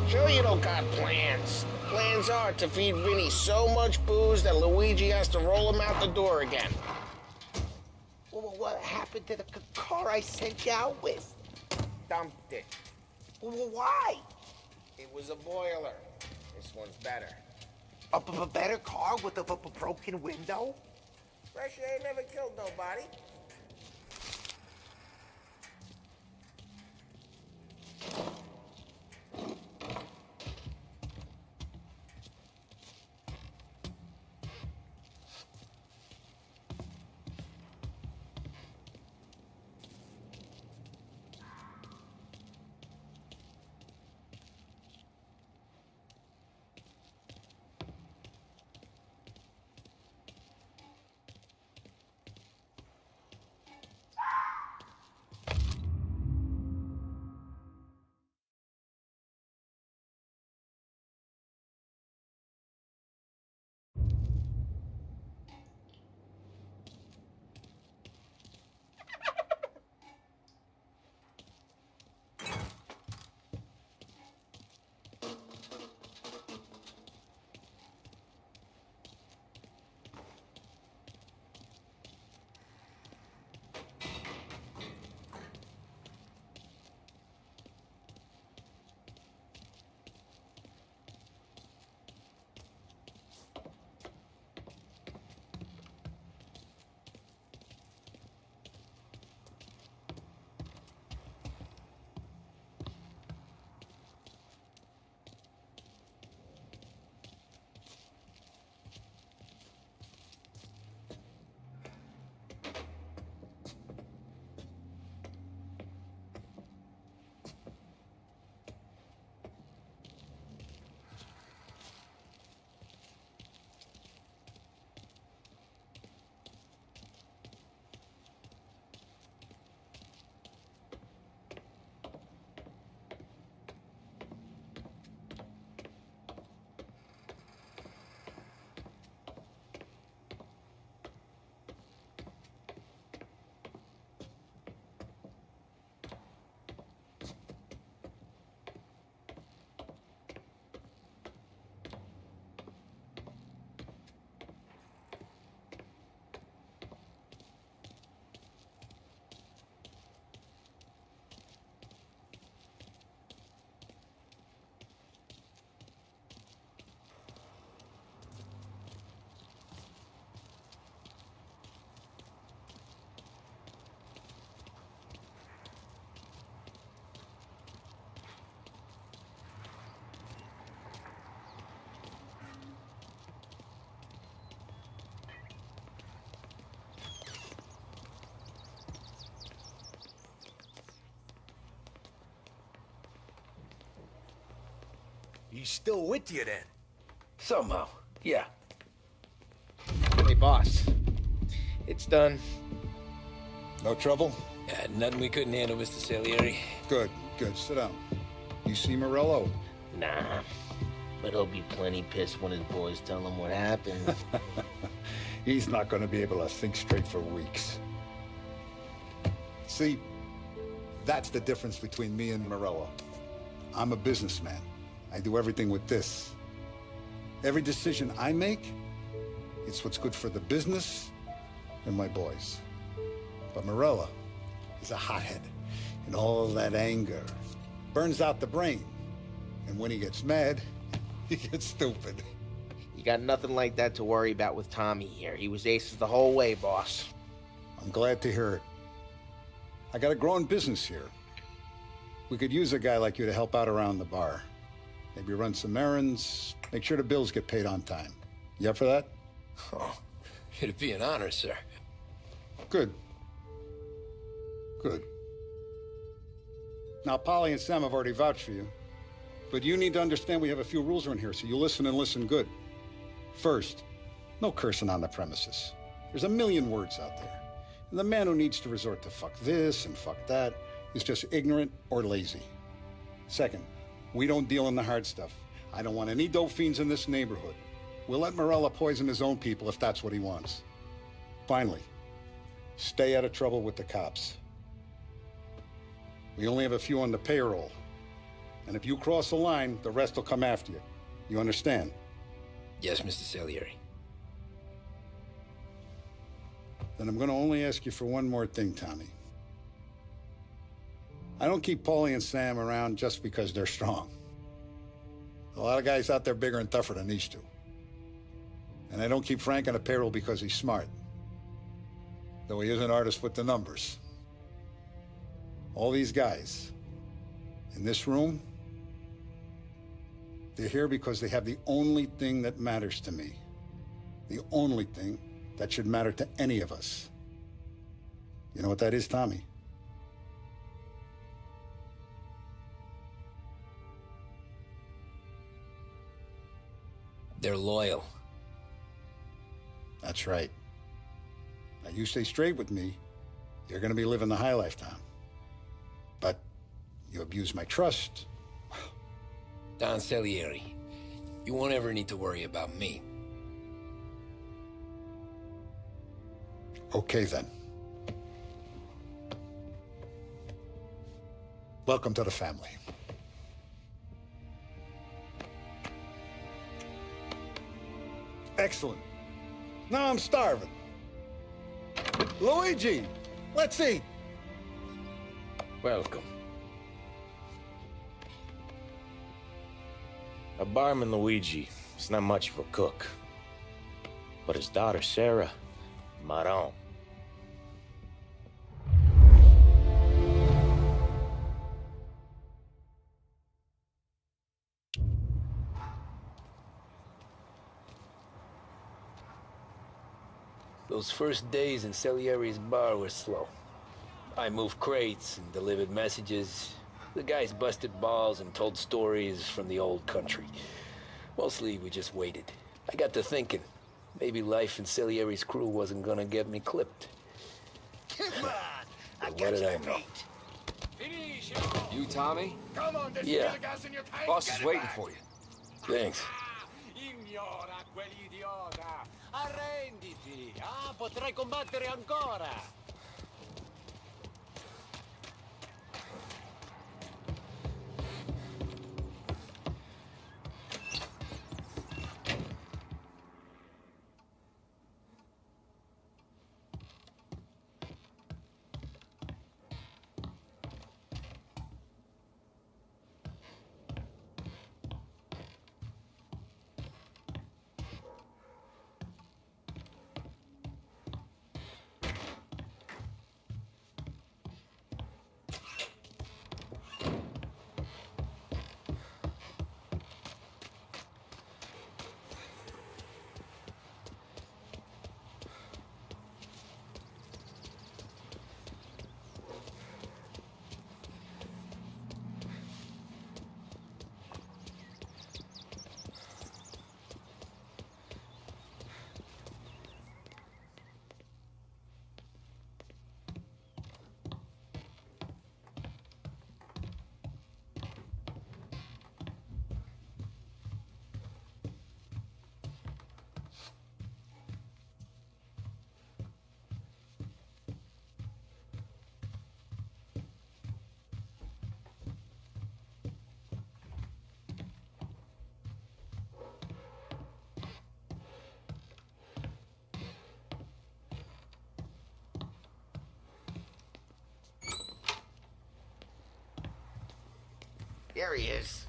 Sure you don't got plans. Plans are to feed Vinny so much booze that Luigi has to roll him out the door again. Well, what happened to the car I sent you out with? Dumped it. Well, why? It was a boiler. This one's better. A better car with a broken window? Fresh air never killed nobody. He's still with you then? Somehow, yeah. Hey, boss. It's done. No trouble? Yeah, nothing we couldn't handle, Mr. Salieri. Good, good. Sit down. You see Morello? Nah. But he'll be plenty pissed when his boys tell him what happened. He's not going to be able to think straight for weeks. See, that's the difference between me and Morello. I'm a businessman. I do everything with this. Every decision I make, it's what's good for the business and my boys. But Morello is a hothead, and all that anger burns out the brain. And when he gets mad, he gets stupid. You got nothing like that to worry about with Tommy here. He was aces the whole way, boss. I'm glad to hear it. I got a growing business here. We could use a guy like you to help out around the bar. Maybe run some errands, make sure the bills get paid on time. You up for that? Oh, it'd be an honor, sir. Good. Good. Now, Polly and Sam have already vouched for you. But you need to understand we have a few rules around here, so you listen and listen good. First, no cursing on the premises. There's a million words out there. And the man who needs to resort to fuck this and fuck that is just ignorant or lazy. Second, we don't deal in the hard stuff. I don't want any dope fiends in this neighborhood. We'll let Morella poison his own people if that's what he wants. Finally, stay out of trouble with the cops. We only have a few on the payroll. And if you cross the line, the rest will come after you. You understand? Yes, Mr. Salieri. Then I'm going to only ask you for one more thing, Tommy. I don't keep Paulie and Sam around just because they're strong. A lot of guys out there bigger and tougher than these two. And I don't keep Frank on the payroll because he's smart. Though he is an artist with the numbers. All these guys in this room, they're here because they have the only thing that matters to me. The only thing that should matter to any of us. You know what that is, Tommy? They're loyal. That's right. Now you stay straight with me, you're gonna be living the high life, Tom. But you abuse my trust. Don Salieri, you won't ever need to worry about me. Okay, then. Welcome to the family. Excellent. Now I'm starving. Luigi, let's eat. Welcome. A barman Luigi is not much of a cook. But his daughter Sarah, Maron. Those first days in Salieri's bar were slow. I moved crates and delivered messages. The guys busted balls and told stories from the old country. Mostly, we just waited. I got to thinking, maybe life in Salieri's crew wasn't gonna get me clipped. Come on! But what did I know? You, Tommy? Come on, there's Yeah. gas in your tank. Boss Get is it waiting back. for you. Thanks. Ignora quell'idiota! Arrenditi! Ah, potrai combattere ancora! There he is.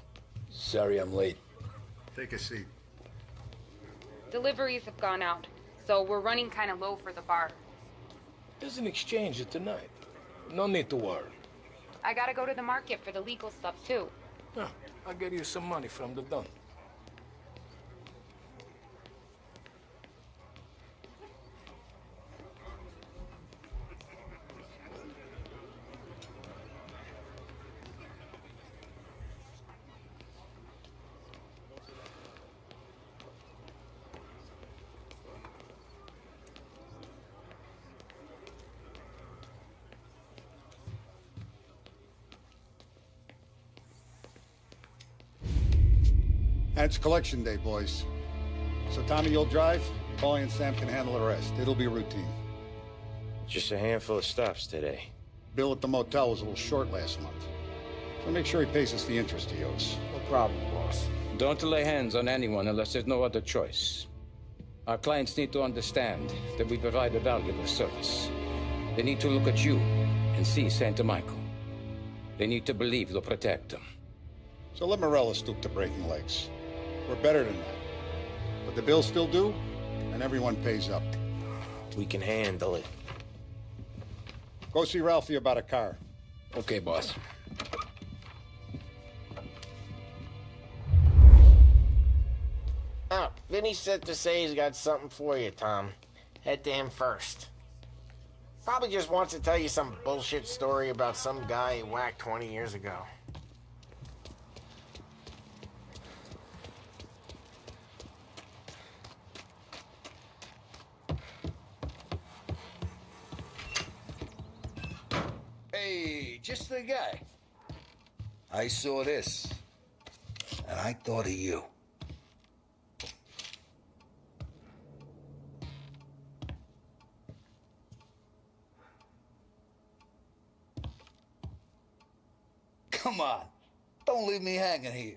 Sorry I'm late. Take a seat. Deliveries have gone out, so we're running kind of low for the bar. There's an exchange tonight. No need to worry. I gotta go to the market for the legal stuff, too. Yeah, I'll get you some money from the Don. And it's collection day, boys. So Tommy, you'll drive. Paulie and Sam can handle the rest. It'll be routine. Just a handful of stops today. Bill at the motel was a little short last month. So make sure he pays us the interest he owes. No problem, boss. Don't lay hands on anyone unless there's no other choice. Our clients need to understand that we provide a valuable service. They need to look at you and see Santa Michael. They need to believe you'll protect them. So let Morello stoop to breaking legs. We're better than that. But the bills still due, and everyone pays up. We can handle it. Go see Ralphie about a car. Okay, boss. Oh, Vinny said to say he's got something for you, Tom. Head to him first. Probably just wants to tell you some bullshit story about some guy he whacked 20 years ago. Hey, just the guy. I saw this, and I thought of you. Come on, don't leave me hanging here.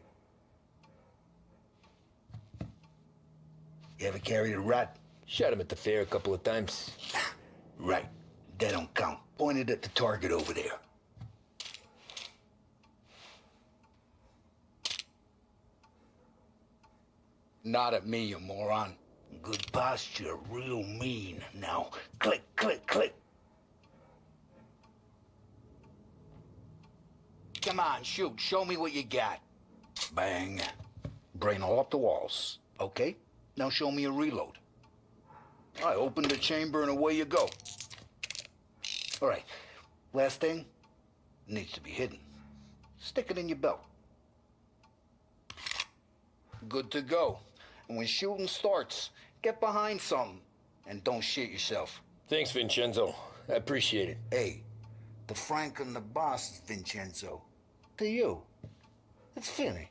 You ever carried a rat? Shot him at the fair a couple of times. Right, that don't count. Pointed at the target over there. Not at me, you moron. Good posture, real mean. Now, click, click, click. Come on, shoot. Show me what you got. Bang. Brain all up the walls. Okay? Now show me a reload. I open the chamber and away you go. All right. Last thing. Needs to be hidden. Stick it in your belt. Good to go. And when shooting starts, get behind something. And don't shit yourself. Thanks, Vincenzo. I appreciate it. Hey, the Frank and the boss is Vincenzo. To you, it's Vinny.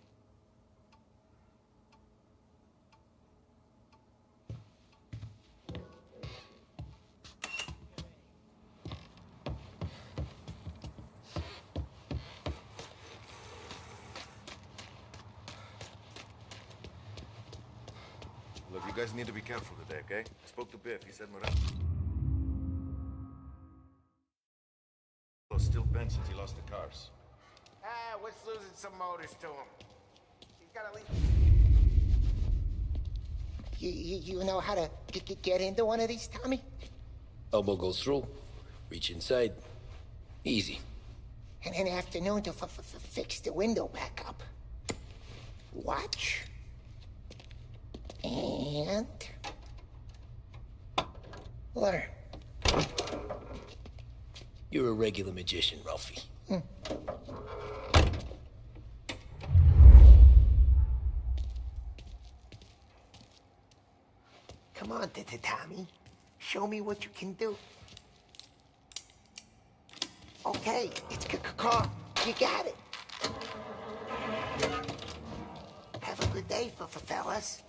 Look, you guys need to be careful today, okay? I spoke to Biff. He said Morello still bent since he lost the cars. Ah, what's losing some motors to him? He's gotta leave. You know how to get into one of these, Tommy? Elbow goes through. Reach inside. Easy. And an afternoon to fix the window back up. Watch. And... learn. You're a regular magician, Ralphie. Come on, Tommy. Show me what you can do. Okay, it's car. You got it. Have a good day, fellas.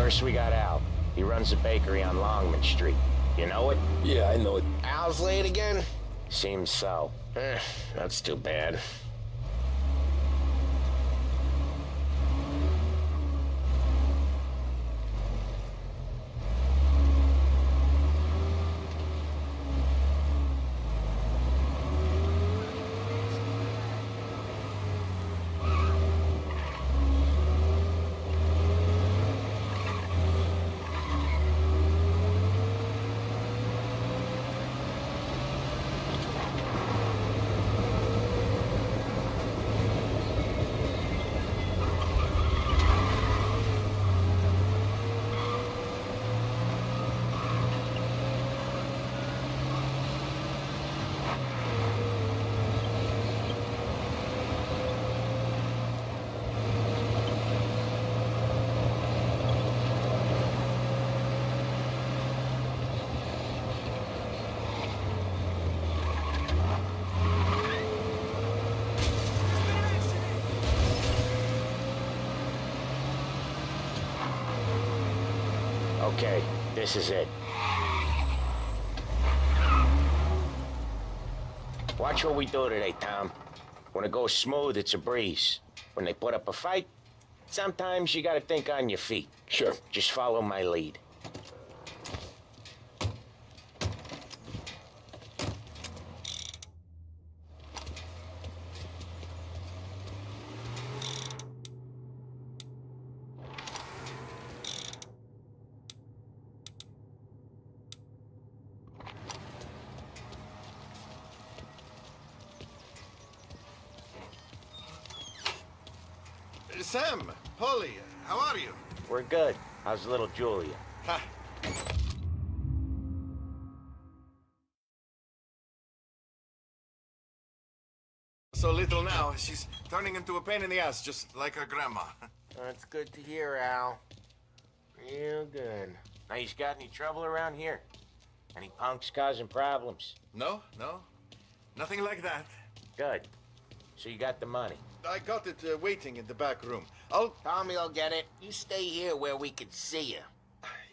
First, we got Al. He runs a bakery on Longman Street. You know it? Yeah, I know it. Al's late again? Seems so. That's too bad. Okay, this is it. Watch what we do today, Tom. When it goes smooth, it's a breeze. When they put up a fight, sometimes you gotta think on your feet. Sure. Just follow my lead. Sam, Polly, how are you? We're good. How's little Julia? Ha. So little now, she's turning into a pain in the ass, just like her grandma. That's good to hear, Al. Real good. Now, you got any trouble around here? Any punks causing problems? No, nothing like that. Good. So you got the money? I got it waiting in the back room. Tommy will get it. You stay here where we can see you.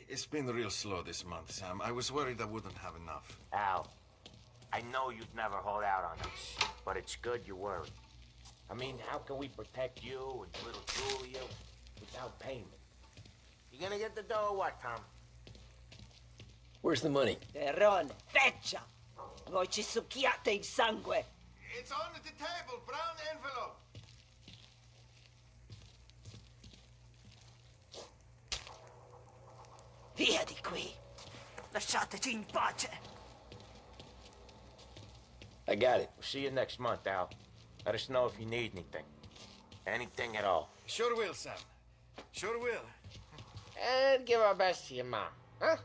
It's been real slow this month, Sam. I was worried I wouldn't have enough. Al, I know you'd never hold out on us, but it's good you're worried. I mean, how can we protect you and little Julia without payment? You gonna get the dough or what, Tom? Where's the money? Terrone, feccia! Voi ci succhiate il sangue! It's on the table, brown envelope. Via di qui! Lasciateci in pace! I got it. We'll see you next month, Al. Let us know if you need anything. Anything at all. Sure will, Sam. Sure will. And give our best to your mom, huh?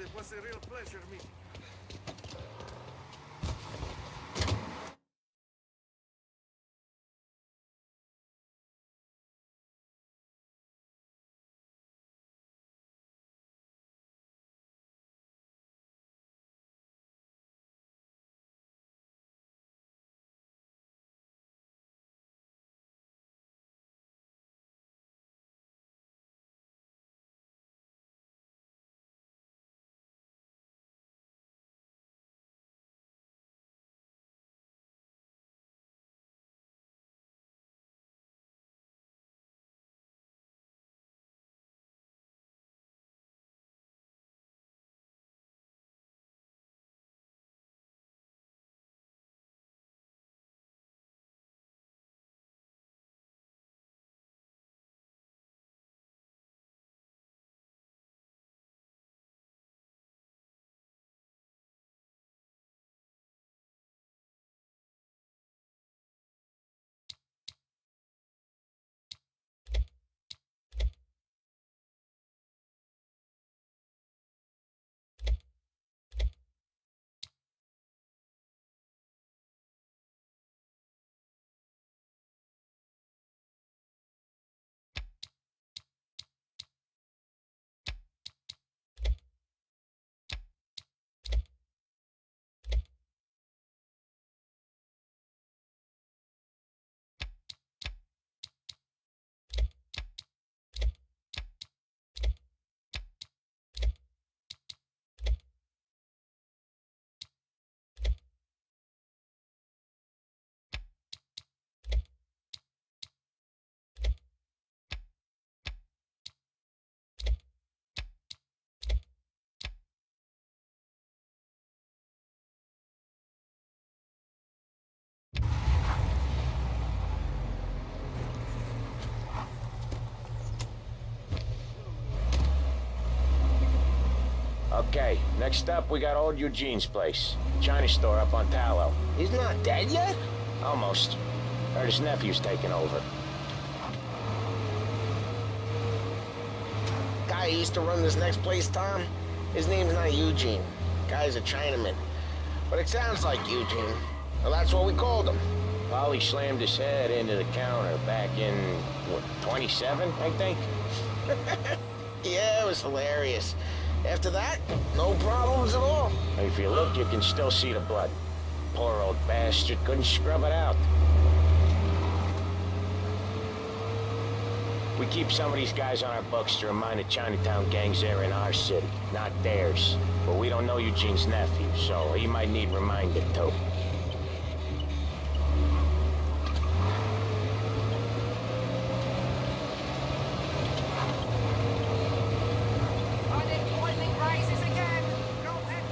It was a real pleasure meeting you. Okay, next up we got old Eugene's place. China store up on Tallow. He's not dead yet? Almost. Heard his nephew's taking over. Guy who used to run this next place, Tom? His name's not Eugene. Guy's a Chinaman. But it sounds like Eugene. Well, that's what we called him. Polly slammed his head into the counter back in, what, 27, I think? Yeah, it was hilarious. After that, no problems at all. If you look, you can still see the blood. Poor old bastard couldn't scrub it out. We keep some of these guys on our books to remind the Chinatown gangs they're in our city, not theirs. But we don't know Eugene's nephew, so he might need reminded too. Unemployment rises again. Go ahead.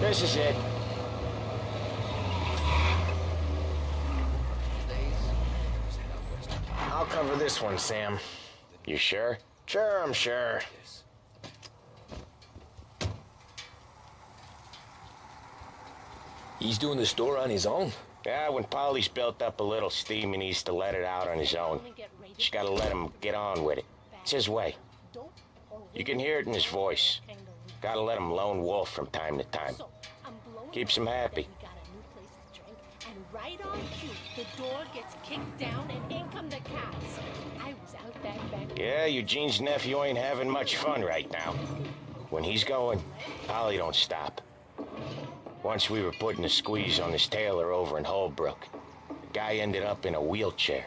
This is it. I'll cover this one, Sam. You sure? Sure, I'm sure. He's doing the store on his own? Yeah, when Polly's built up a little steam, he needs to let it out on his own. Just gotta let him get on with it. It's his way. You can hear it in his voice. Gotta let him lone wolf from time to time. Keeps him happy. And right on cue, the door gets kicked down and in come the cats. I was out that back. Yeah, Eugene's nephew ain't having much fun right now. When he's going, Polly don't stop. Once we were putting a squeeze on this tailor over in Holbrook. The guy ended up in a wheelchair.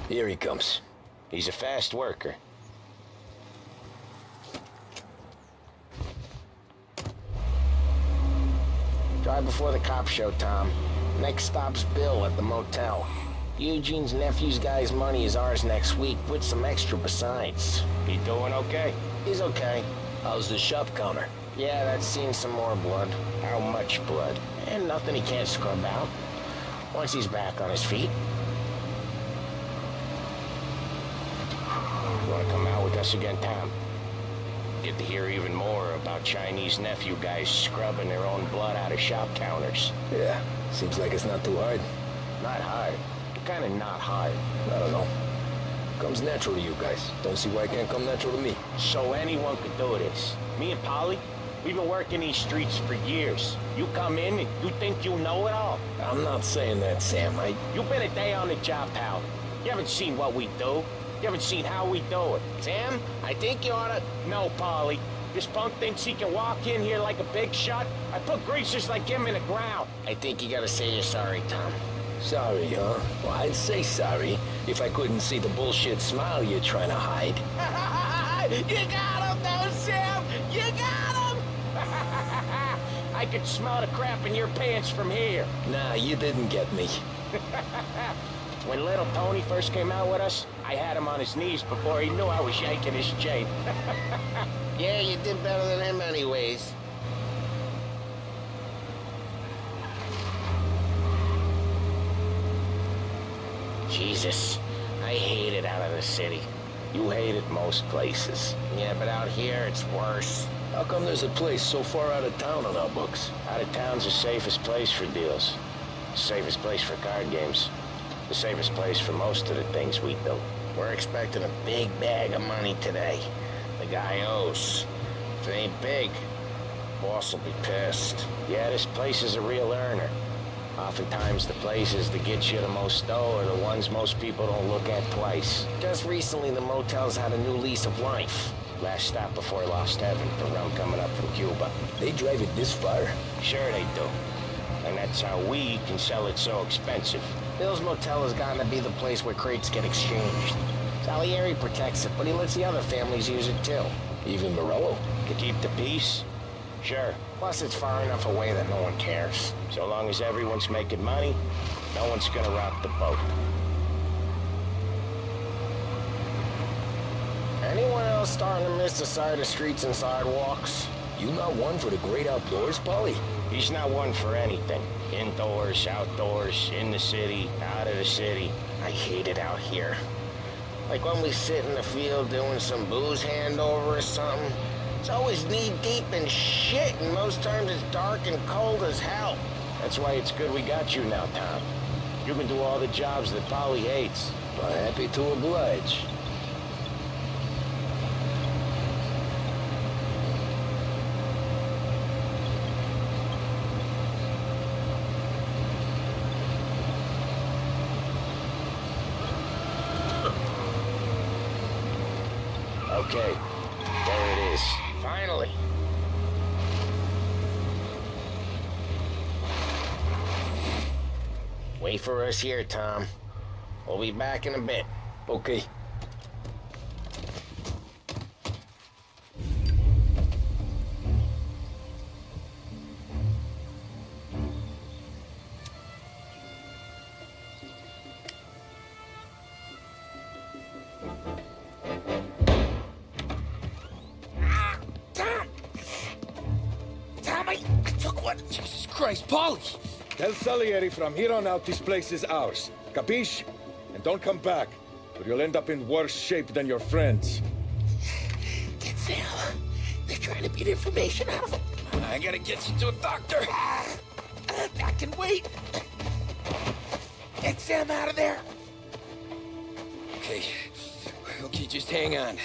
Here he comes. He's a fast worker. Drive before the cops show, Tom. Next stop's Bill at the motel. Eugene's nephew's guy's money is ours next week, with some extra besides. He doing okay? He's okay. How's the shop counter? Yeah, that's seen some more blood. How much blood? And nothing he can't scrub out. Once he's back on his feet. You wanna come out with us again, Tom? Get to hear even more about Chinese nephew guys scrubbing their own blood out of shop counters. Yeah, seems like it's not too hard. Not hard. Kinda not hard. I don't know. Comes natural to you guys. Don't see why it can't come natural to me. So anyone could do this. Me and Polly, we've been working these streets for years. You come in and you think you know it all. I'm not saying that, Sam. You've been a day on the job, pal. You haven't seen what we do. You haven't seen how we do it. Sam, I think you oughta... No, Polly. This punk thinks he can walk in here like a big shot. I put greasers like him in the ground. I think you gotta say you're sorry, Tom. Sorry, huh? Well, I'd say sorry if I couldn't see the bullshit smile you're trying to hide. You got him, though, Sam! You got him! I could smell the crap in your pants from here. Nah, you didn't get me. When little Tony first came out with us, I had him on his knees before he knew I was yanking his chain. Yeah, you did better than him anyways. Jesus, I hate it out of the city. You hate it most places. Yeah, but out here, it's worse. How come there's a place so far out of town on our books? Out of town's the safest place for deals. The safest place for card games. The safest place for most of the things we do. We're expecting a big bag of money today. The guy owes. If it ain't big, boss will be pissed. Yeah, this place is a real earner. Oftentimes the places that get you the most dough are the ones most people don't look at twice. Just recently the motel's had a new lease of life. Last stop before Lost Heaven for rum coming up from Cuba. They drive it this far? Sure they do. And that's how we can sell it so expensive. Bill's Motel has gotten to be the place where crates get exchanged. Salieri protects it, but he lets the other families use it too. Even Morello? To keep the peace? Sure. Plus it's far enough away that no one cares. So long as everyone's making money, no one's gonna rock the boat. Anyone else starting to miss the side of streets and sidewalks? You not one for the great outdoors, Polly? He's not one for anything. Indoors, outdoors, in the city, out of the city. I hate it out here. Like when we sit in the field doing some booze handover or something. It's always knee-deep in shit, and most times it's dark and cold as hell. That's why it's good we got you now, Tom. You can do all the jobs that Polly hates. Well, happy to oblige. Okay, there it is. Finally. Wait for us here, Tom. We'll be back in a bit. Okay. Jesus Christ, Polly! Tell Salieri from here on out this place is ours. Capiche? And don't come back, or you'll end up in worse shape than your friends. Get Sam. They're trying to beat information out of him. I gotta get you to a doctor. I can wait. Get Sam out of there. Okay. Okay, just hang on.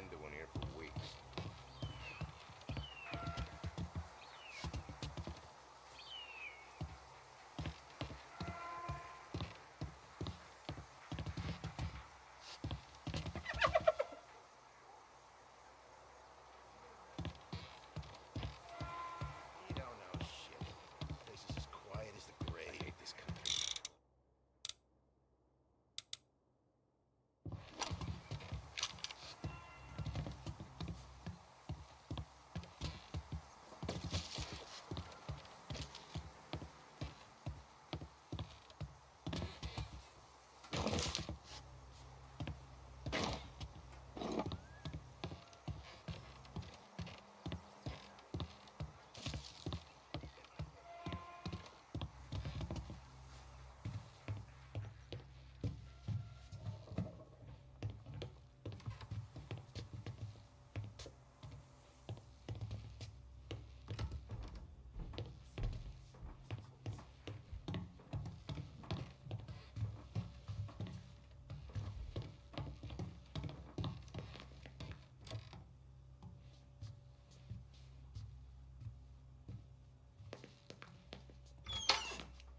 been doing here for weeks. You don't know shit. This is as quiet as the grave. I hate this country.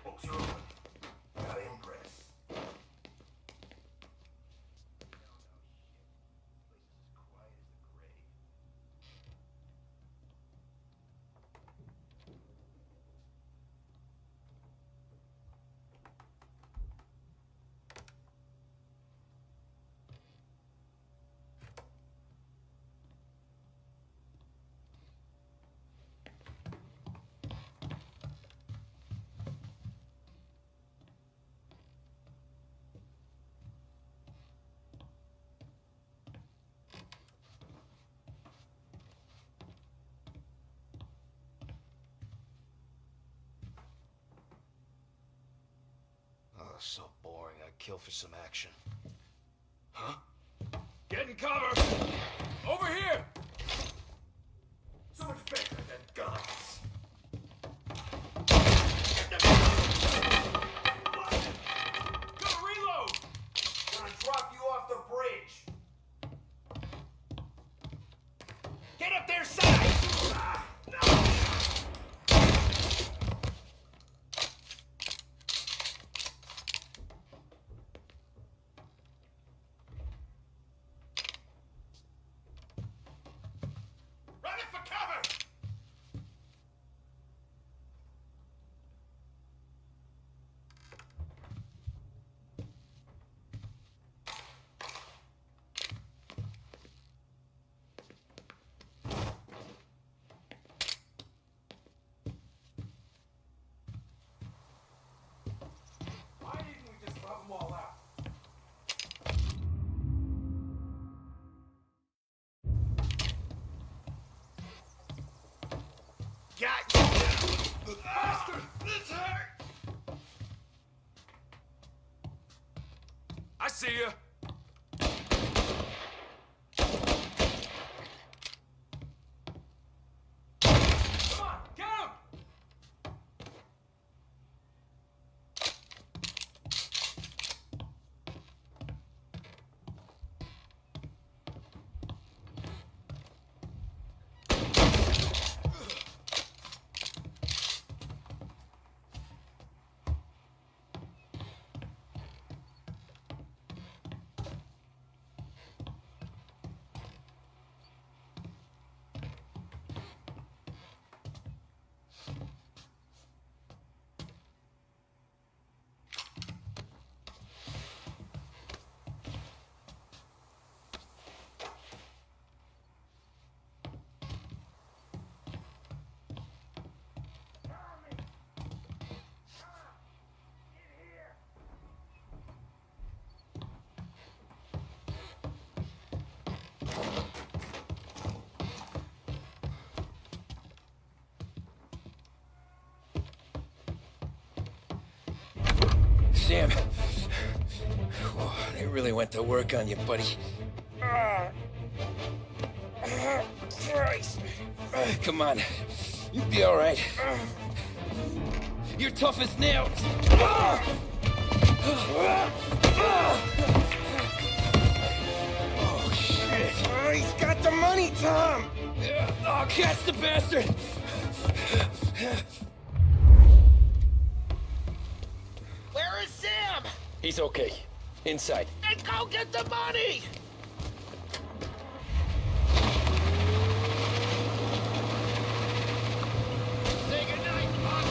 Books are open. Gotta impress. Oh, so boring. I'd kill for some action. Huh? Get in cover! Over here! So much better than guns. Gotta reload! Gonna drop you off the bridge. Get up their side! No! Run it for cover! Why didn't we just rub them all out? Got you! Bastard! This hurt! I see ya! Come on, get him! Sam. Whoa, they really went to work on you, buddy. Christ. Come on. You'll be all right. You're tough as nails. Oh, shit. it. Oh, he's got the money, Tom! I'll catch the bastard! Where is Sam? He's okay. Inside. Then go get the money! Say goodnight, Pop.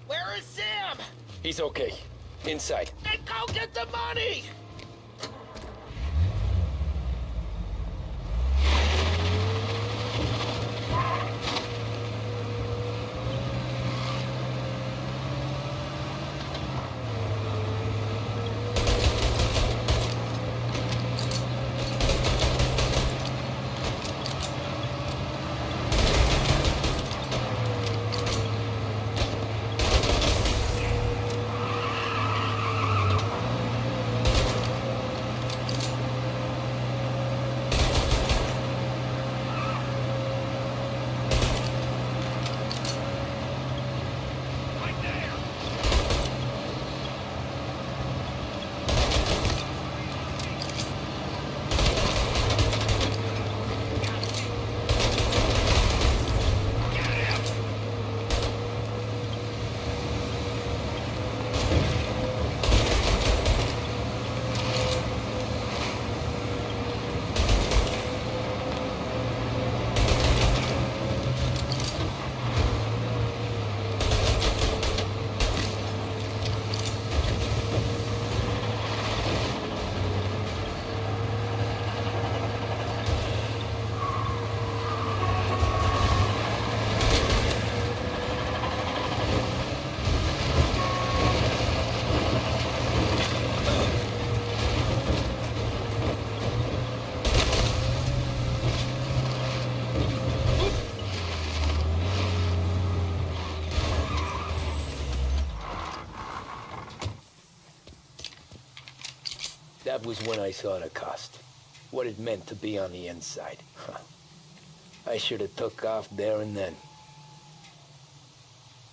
Where is Sam? He's okay. Inside. Then go get the money! That was when I saw the cost. What it meant to be on the inside. I should have took off there and then.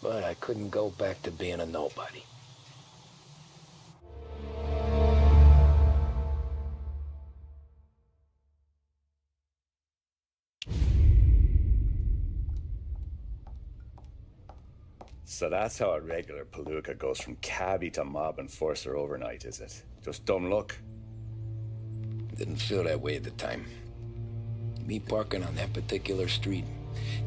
But I couldn't go back to being a nobody. So that's how a regular palooka goes from cabbie to mob enforcer overnight, is it? Just dumb luck? Didn't feel that way at the time. Me parking on that particular street,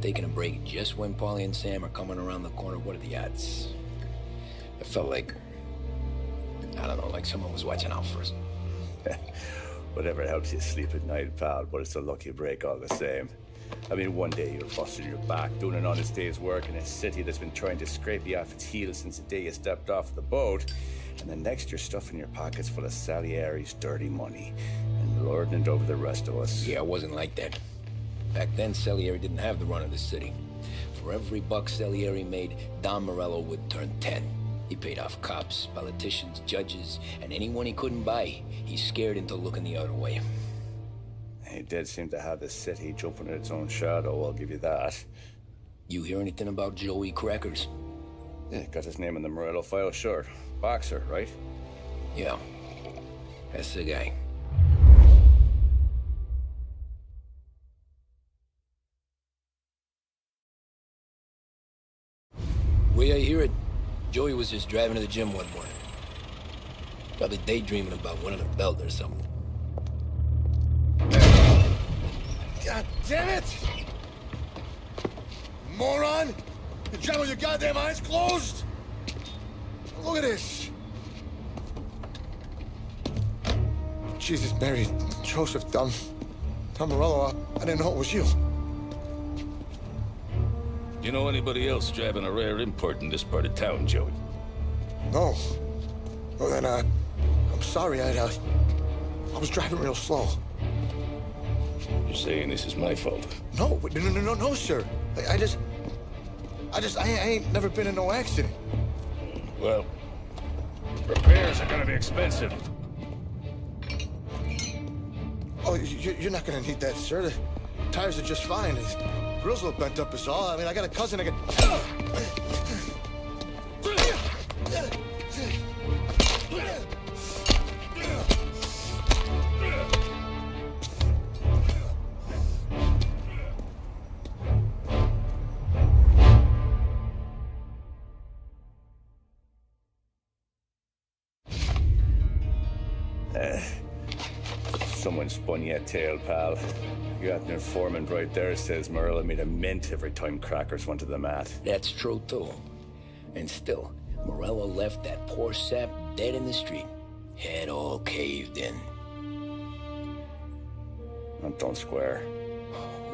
taking a break just when Paulie and Sam are coming around the corner, what are the odds? It felt like, I don't know, like someone was watching out for us. Whatever helps you sleep at night, pal, but it's a lucky break all the same. I mean, one day you're busting your back, doing an honest day's work in a city that's been trying to scrape you off its heels since the day you stepped off the boat. And then next you're stuffing your pockets full of Salieri's dirty money and lording it over the rest of us. Yeah, it wasn't like that. Back then, Salieri didn't have the run of the city. For every buck Salieri made, Don Morello would turn 10. He paid off cops, politicians, judges, and anyone he couldn't buy, he scared into looking the other way. He did seem to have the city jumping at its own shadow, I'll give you that. You hear anything about Joey Crackers? Yeah, got his name in the Morello file, sure. Boxer, right? Yeah, that's the guy. Way I hear it, Joey was just driving to the gym one morning. Probably daydreaming about winning a belt or something. God damn it! Moron! You driving with your goddamn eyes closed? Look at this! Jesus, Mary, Joseph, Tom Morello, I didn't know it was you. You know anybody else driving a rare import in this part of town, Joey? No. Well, then, I'm sorry, I was driving real slow. You're saying this is my fault? No, no, sir. I ain't never been in no accident. Well, repairs are gonna be expensive. Oh, you're not gonna need that, sir. The tires are just fine. The grill's a little bent up is all. I mean, I got a cousin I can... Someone spun you a tale, pal. You got an informant right there says Morello made a mint every time Crackers went to the mat. That's true, too. And still, Morello left that poor sap dead in the street. Head all caved in. Don't square.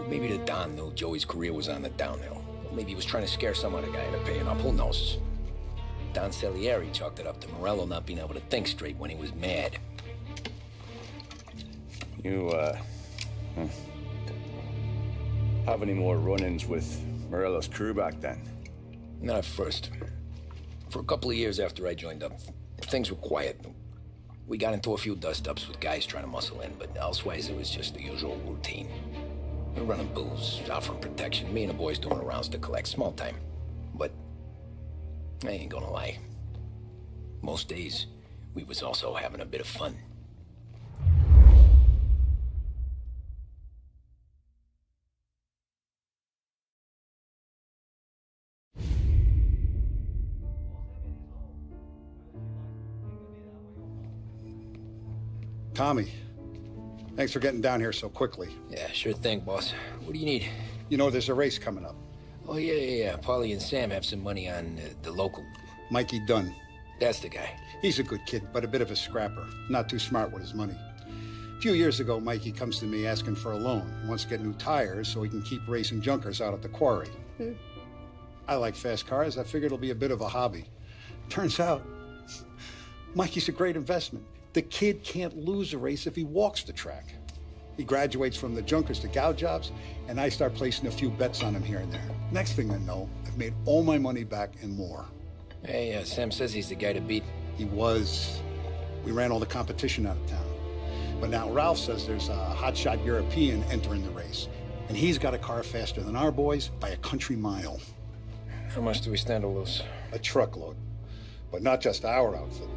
Maybe the Don knew Joey's career was on the downhill. Or maybe he was trying to scare some other guy into paying up. Who knows? Don Salieri chalked it up to Morello not being able to think straight when he was mad. You, have any more run-ins with Morello's crew back then? Not at first. For a couple of years after I joined up, things were quiet. We got into a few dust-ups with guys trying to muscle in, but elsewise it was just the usual routine. We're running booze, offering protection, me and the boys doing rounds to collect, small time. But I ain't gonna lie. Most days, we was also having a bit of fun. Tommy, thanks for getting down here so quickly. Yeah, sure thing, boss. What do you need? You know there's a race coming up. Oh, yeah. Paulie and Sam have some money on the local. Mikey Dunn. That's the guy. He's a good kid, but a bit of a scrapper. Not too smart with his money. A few years ago, Mikey comes to me asking for a loan. He wants to get new tires so he can keep racing junkers out at the quarry. I like fast cars. I figured it'll be a bit of a hobby. Turns out, Mikey's a great investment. The kid can't lose a race if he walks the track. He graduates from the junkers to gal jobs, and I start placing a few bets on him here and there. Next thing I know, I've made all my money back and more. Hey, Sam says he's the guy to beat. He was. We ran all the competition out of town. But now Ralph says there's a hotshot European entering the race, and he's got a car faster than our boys by a country mile. How much do we stand to lose? A truckload. But not just our outfit.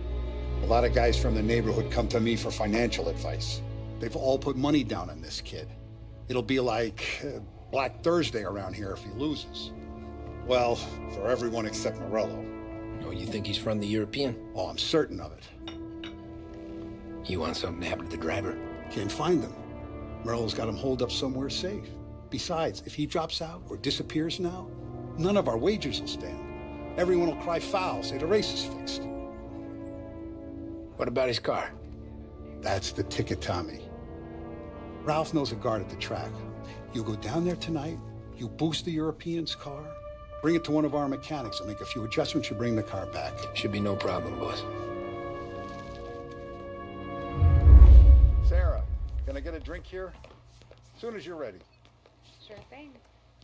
A lot of guys from the neighborhood come to me for financial advice. They've all put money down on this kid. It'll be like Black Thursday around here if he loses. Well, for everyone except Morello. Oh, you think he's from the European? Oh, I'm certain of it. You want something to happen to the driver? Can't find him. Morello's got him holed up somewhere safe. Besides, if he drops out or disappears now, none of our wagers will stand. Everyone will cry foul, say the race is fixed. What about his car? That's the ticket, Tommy. Ralph knows a guard at the track. You go down there tonight, you boost the European's car, bring it to one of our mechanics and make a few adjustments, you bring the car back. Should be no problem, boss. Sarah, can I get a drink here? As soon as you're ready. Sure thing.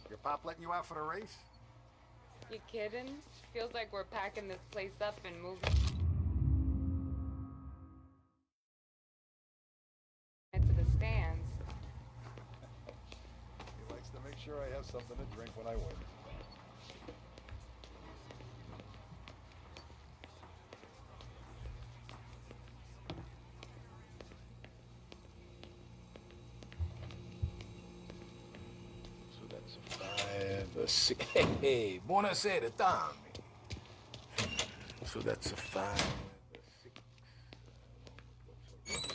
Your pop letting you out for the race? You kidding? Feels like we're packing this place up and moving it to the stands. He likes to make sure I have something to drink when I win. So that's a 5, a 6. Hey, buonasera, Tommy. So that's a 5, a 6.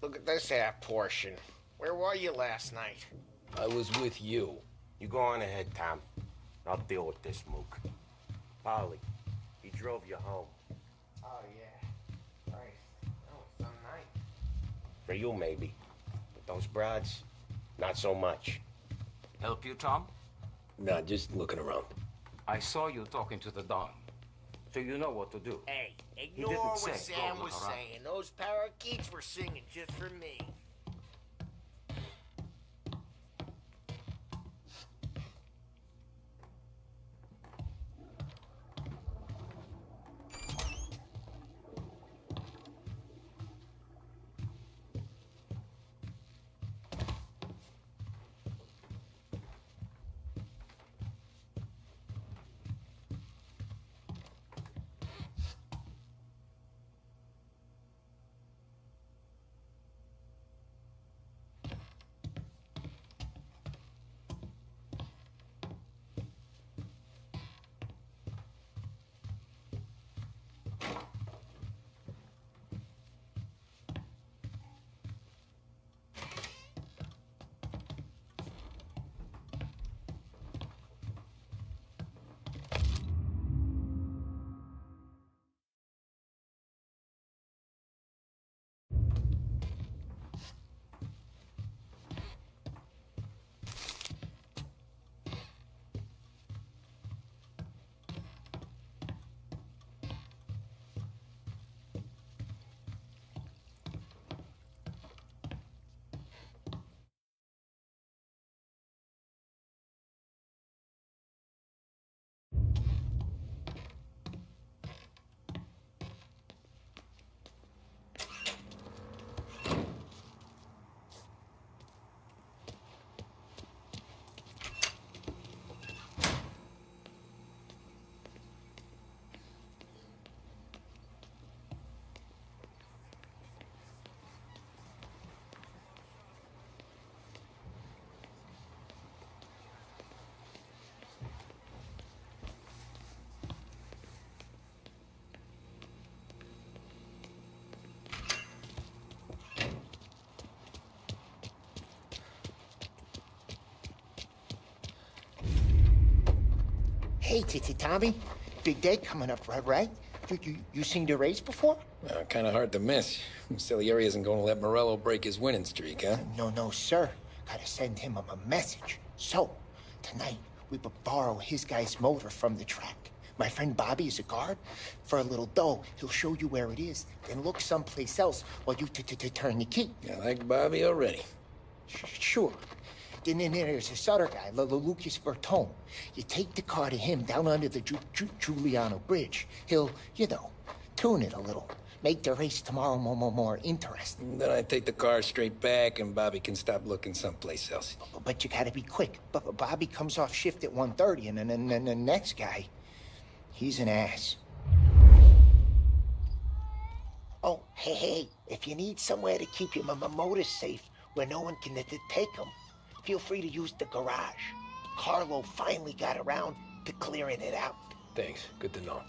Look at this half portion. Where were you last night? I was with you. You go on ahead, Tom. I'll deal with this mook. Polly, he drove you home. Oh, yeah. Christ. That was some night. For you, maybe. But those broads, not so much. Help you, Tom? Nah, just looking around. I saw you talking to the Don. So you know what to do. Hey, He ignore didn't what say Sam go was look around. saying. Those parakeets were singing just for me. Hey, Tommy. Big day coming up, right? You seen the race before? Kind of hard to miss. Salieri isn't going to let Morello break his winning streak, huh? No, sir. Gotta send him a message. So, tonight, we borrow his guy's motor from the track. My friend Bobby is a guard. For a little dough, he'll show you where it is, then look someplace else while you turn the key. I like Bobby already. Sure. Then there's this other guy, Lucas Bertone. You take the car to him down under the Giuliano Bridge. He'll, tune it a little. Make the race tomorrow more interesting. Then I take the car straight back and Bobby can stop looking someplace else. But you gotta be quick. Bobby comes off shift at 1:30, and then the next guy, he's an ass. Oh, hey, if you need somewhere to keep your motor safe where no one can take them, feel free to use the garage. Carlo finally got around to clearing it out. Thanks. Good to know.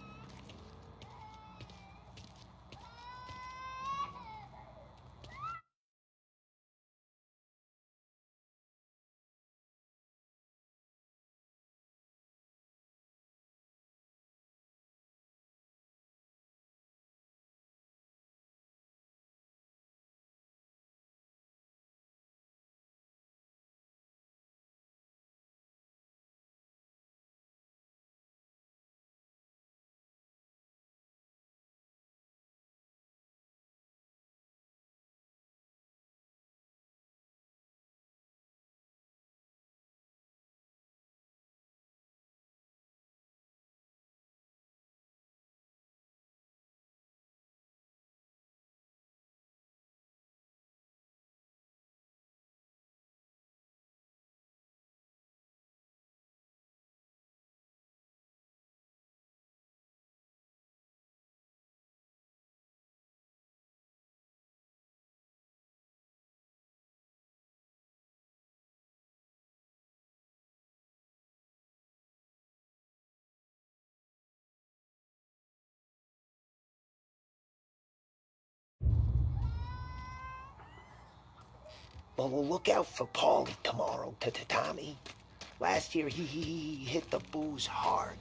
Well, we'll look out for Paulie tomorrow, Tommy. Last year, he hit the booze hard.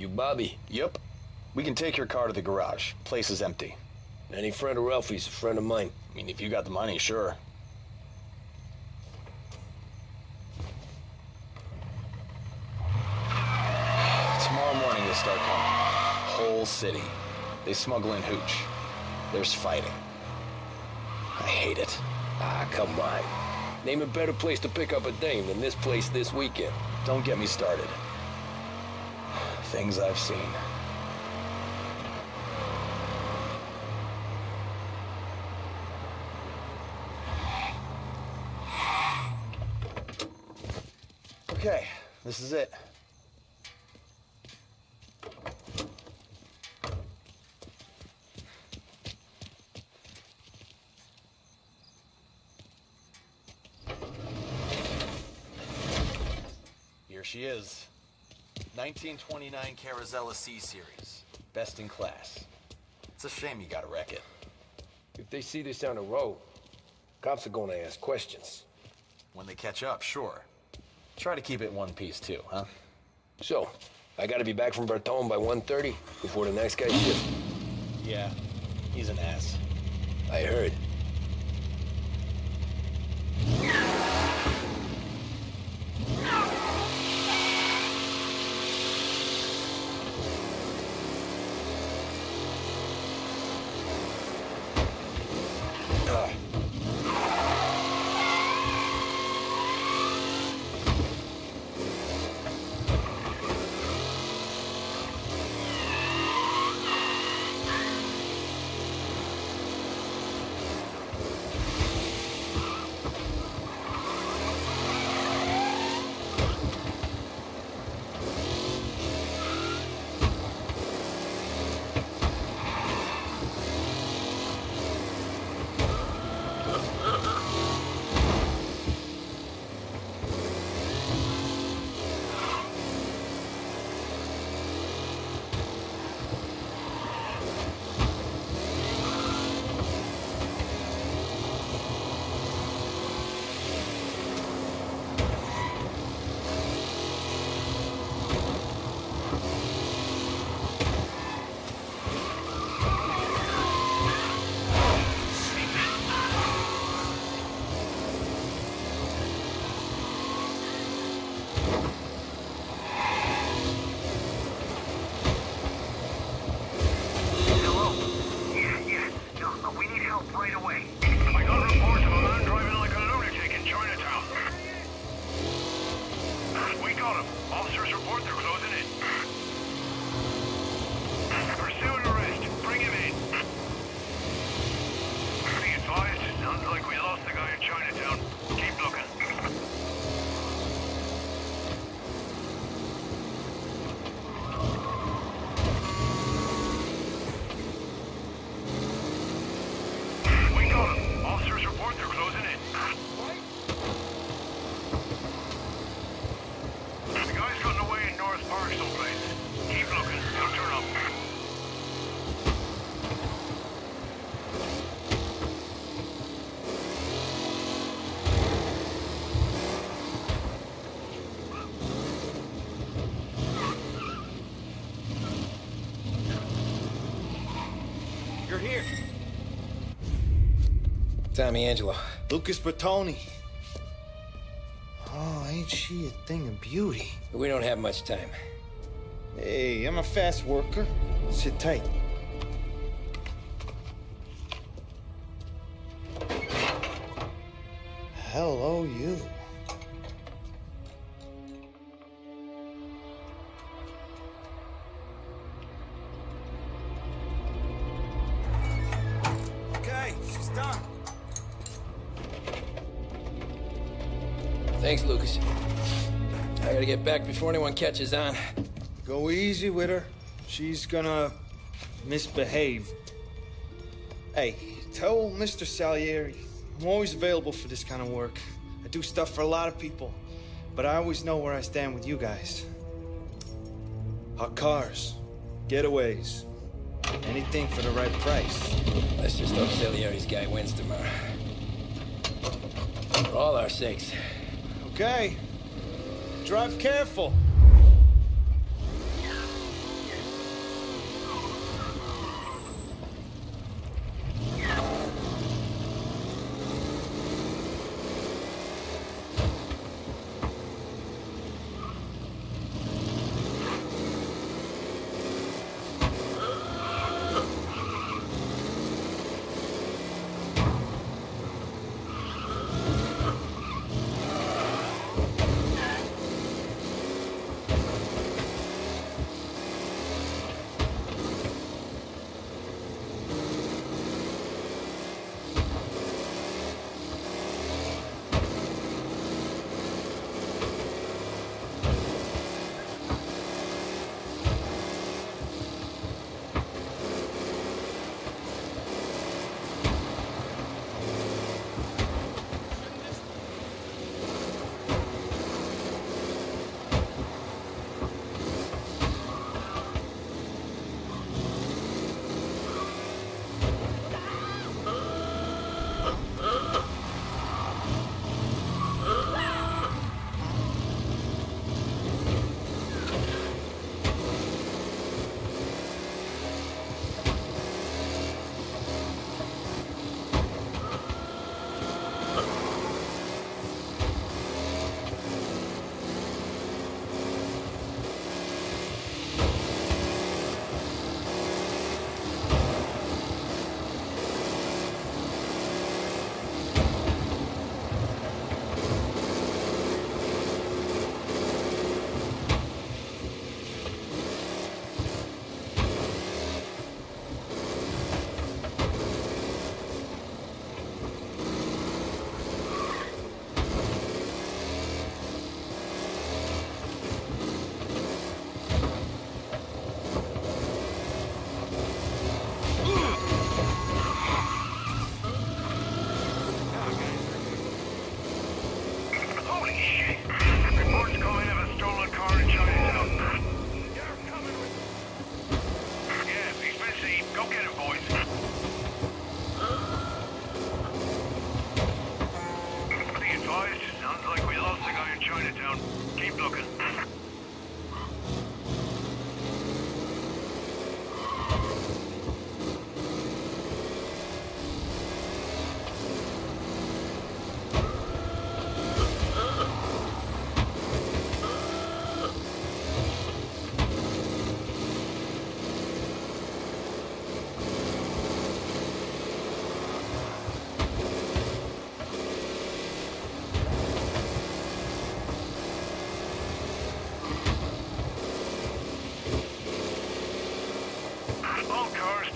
You Bobby? Yep. We can take your car to the garage. Place is empty. Any friend of Ralphie's a friend of mine. I mean, if you got the money, sure. Tomorrow morning they start coming. Whole city. They smuggle in hooch. There's fighting. I hate it. Ah, come on. Name a better place to pick up a dame than this place this weekend. Don't get me started. Things I've seen. Okay, this is it. Here she is. 1929 Carazella C-Series. Best in class. It's a shame you gotta wreck it. If they see this on the road, cops are gonna ask questions. When they catch up, sure. Try to keep it in one piece too, huh? So, I gotta be back from Bertone by 1:30 before the next guy's shift. Yeah, he's an ass. I heard. You're here. Tommy Angelo. Lucas Bertoni. Oh, ain't she a thing of beauty? We don't have much time. Hey, I'm a fast worker. Sit tight. Hello, you. Okay, she's done. Thanks, Lucas. I gotta get back before anyone catches on. Go easy with her. She's gonna misbehave. Hey, tell Mr. Salieri I'm always available for this kind of work. I do stuff for a lot of people, but I always know where I stand with you guys. Hot cars, getaways, anything for the right price. Let's just hope Salieri's guy wins tomorrow. For all our sakes. Okay. Drive careful.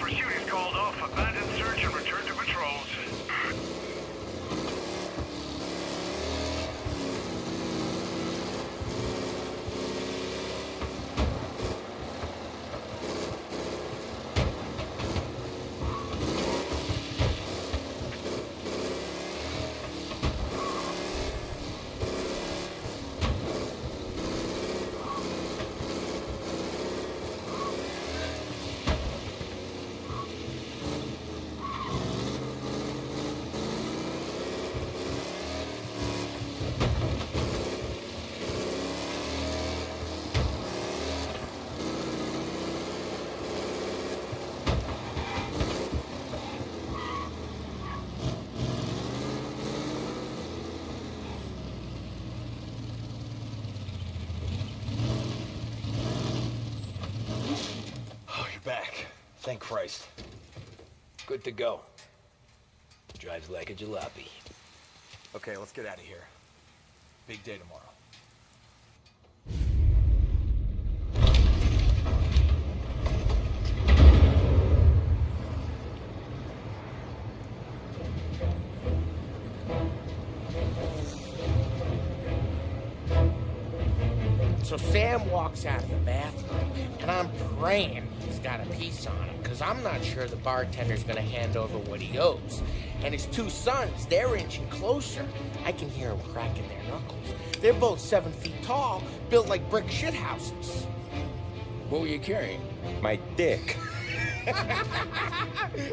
Pursuit is called off. Abandon search and return to patrols. Back. Thank Christ. Good to go. Drives like a jalopy. Okay, let's get out of here. Big day tomorrow. So Sam walks out of the bathroom, and I'm praying he's got a piece on him, because I'm not sure the bartender's going to hand over what he owes. And his two sons, they're inching closer. I can hear them cracking their knuckles. They're both 7 feet tall, built like brick shithouses. What were you carrying? My dick.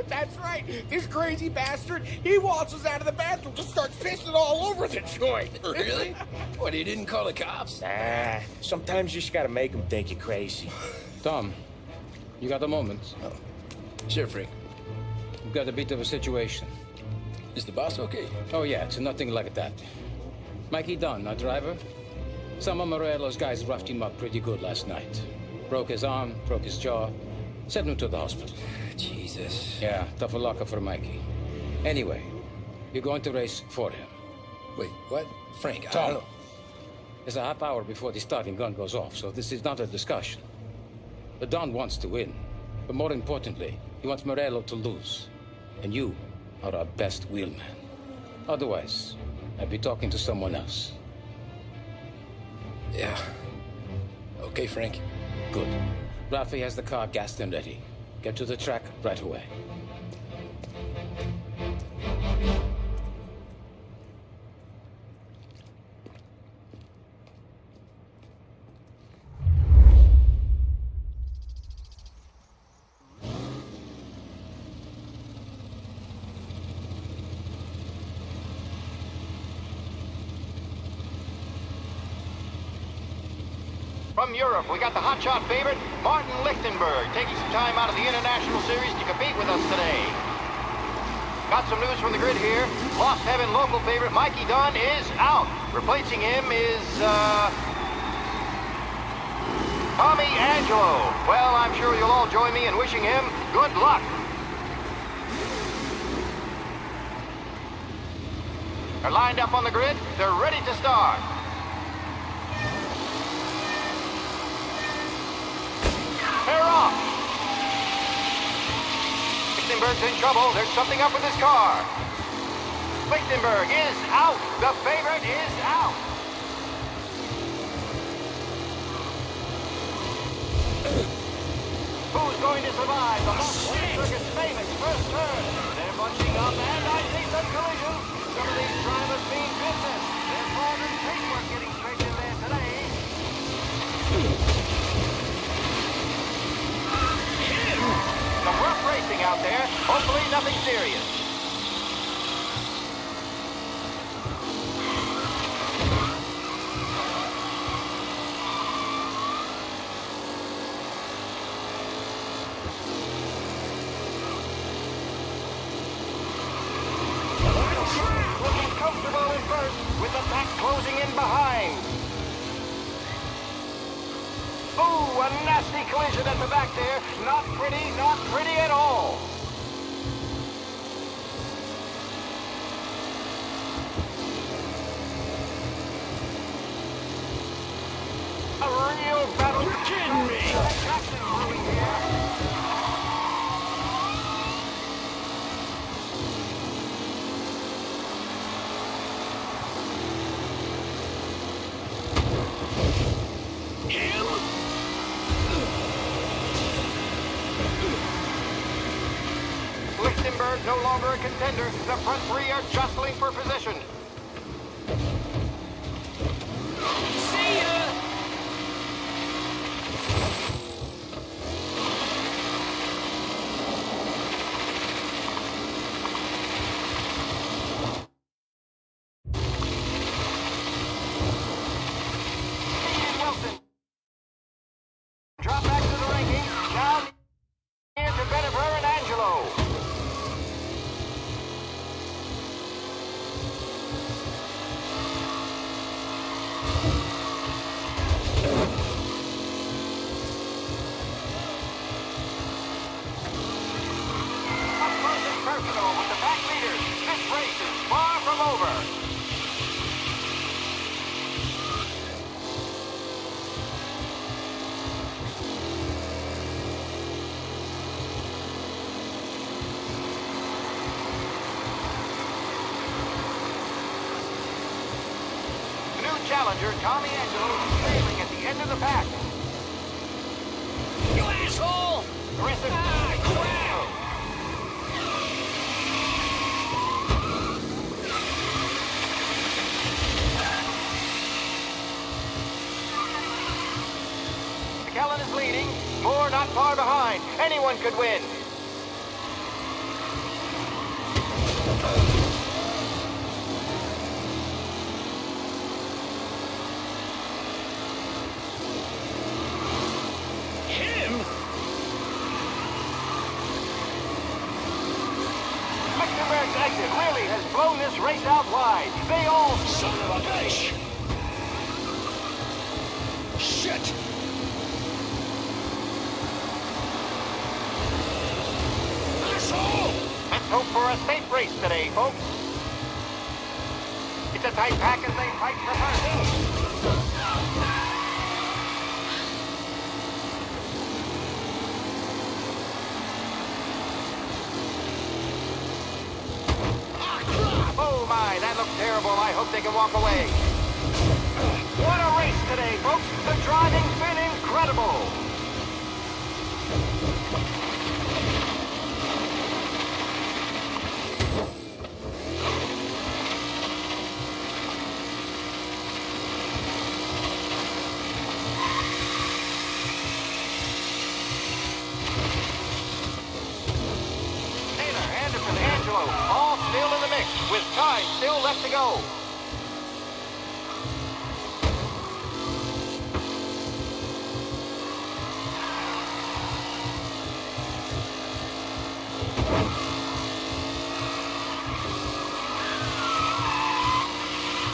That's right. This crazy bastard, he waltzes out of the bathroom, just starts pissing all over the joint. Really? What, he didn't call the cops? Nah, sometimes you just gotta make them think you're crazy. Tom, you got a moment? Oh. Sure, Frank. We've got a bit of a situation. Is the boss okay? Oh, yeah, it's nothing like that. Mikey Dunn, our driver. Some of Morello's guys roughed him up pretty good last night. Broke his arm, broke his jaw. Sent him to the hospital. Jesus. Yeah, tough luck for Mikey. Anyway, you're going to race for him. Wait, what? Frank, Tom, I don't know. It's a half hour before the starting gun goes off, so this is not a discussion. The Don wants to win, but more importantly, he wants Morello to lose. And you are our best wheelman. Otherwise, I'd be talking to someone else. Yeah. Okay, Frank. Good. Rafi has the car gassed and ready. Get to the track right away. From Europe, we got the hotshot favorite, Martin Lichtenberg, taking some time out of the International Series to compete with us today. Got some news from the grid here. Lost Heaven local favorite Mikey Dunn is out. Replacing him is, Tommy Angelo. Well, I'm sure you'll all join me in wishing him good luck. They're lined up on the grid. They're ready to start. They're off. Lichtenberg's in trouble. There's something up with his car. Lichtenberg is out. The favorite is out. Who's going to survive the Mafia Circus famous first turn? They're bunching up, and I see some collisions. Some of these drivers mean business. There's more than paintwork getting straight in there today. Some rough racing out there. Hopefully nothing serious. Looking comfortable in first with the pack closing in behind. Ooh, a nasty collision at the back there. Not pretty at all. A real battle. You're kidding me. Lichtenberg no longer a contender. The front three are jostling for position. See ya! Wilson. Drop back to the ranking. Now near to Benever and Angelo. Up close and personal with the back leaders. This race is far from over. Challenger Tommy Angelo is trailing at the end of the pack. You asshole! Aggressive. Crap! McKellen is leading. Moore not far behind. Anyone could win. Lichtenberg's exit really has blown this race out wide. They all... Son of a bitch! Shit! Asshole! Let's hope for a safe race today, folks. It's a tight pack as they fight for first. Oh my, that looks terrible. I hope they can walk away. What a race today, folks. The driving's been incredible. Taylor, Anderson, Angelo, all still in the mix, with time still left to go.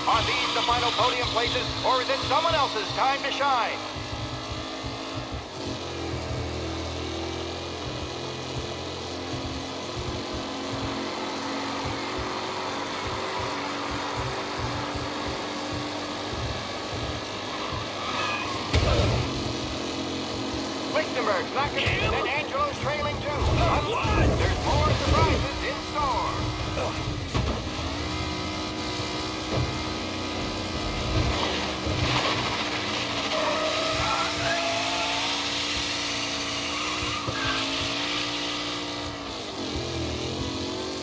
Are these the final podium places, or is it someone else's time to shine? Lichtenberg's not going to win, and Angelo's trailing too. There's more surprises in store.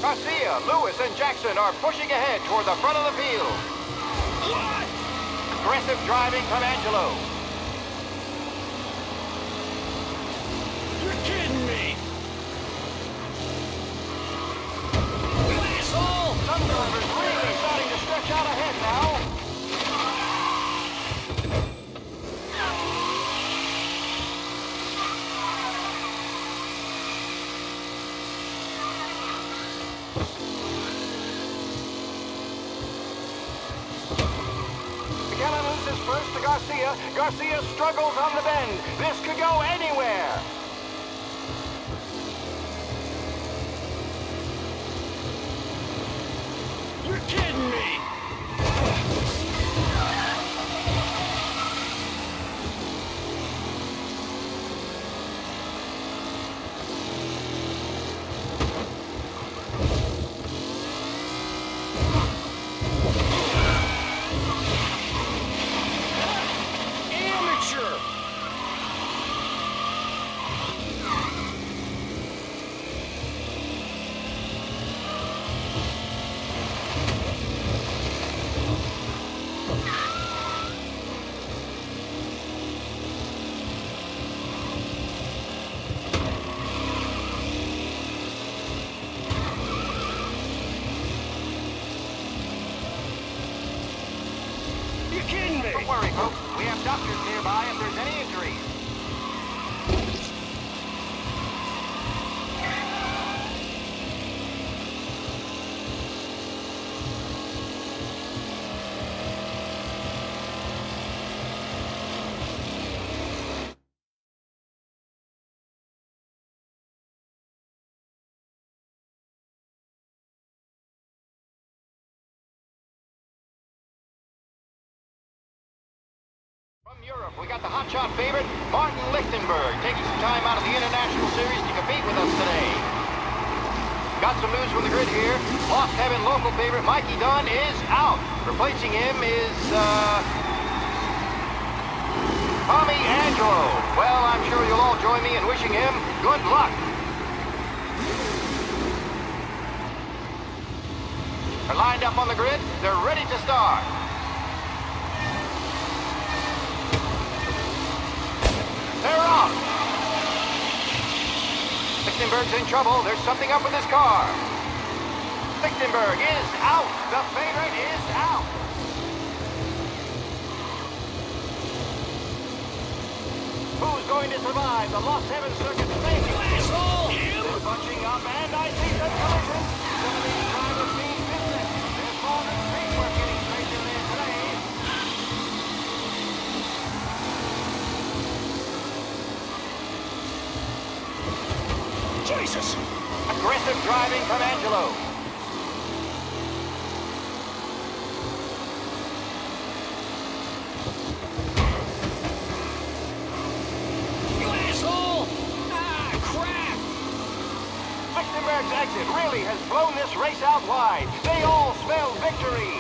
Garcia, Lewis, and Jackson are pushing ahead toward the front of the field. Aggressive driving from Angelo. You're kidding me! You asshole! Some drivers really starting to stretch out ahead now. McKellen loses first to Garcia. Garcia struggles on the bend. This could go anywhere. You're kidding me! worry, folks. We have doctors nearby if there's any injuries. From Europe, we got the hotshot favorite, Martin Lichtenberg, taking some time out of the International Series to compete with us today. Got some news from the grid here. Lost Heaven local favorite Mikey Dunn is out. Replacing him is, Tommy Angelo. Well, I'm sure you'll all join me in wishing him good luck. They're lined up on the grid. They're ready to start. They're off! Lichtenberg's in trouble. There's something up with his car. Lichtenberg is out. The favorite is out. Who's going to survive the Lost Heaven Circuit safety? You asshole! They're bunching up, and I see some collision. Some of these drivers mean business. There's more than paintwork getting straight in there today. Jesus! Aggressive driving from Angelo. You asshole! Ah, crap! Lichtenberg's exit really has blown this race out wide. They all smell victory.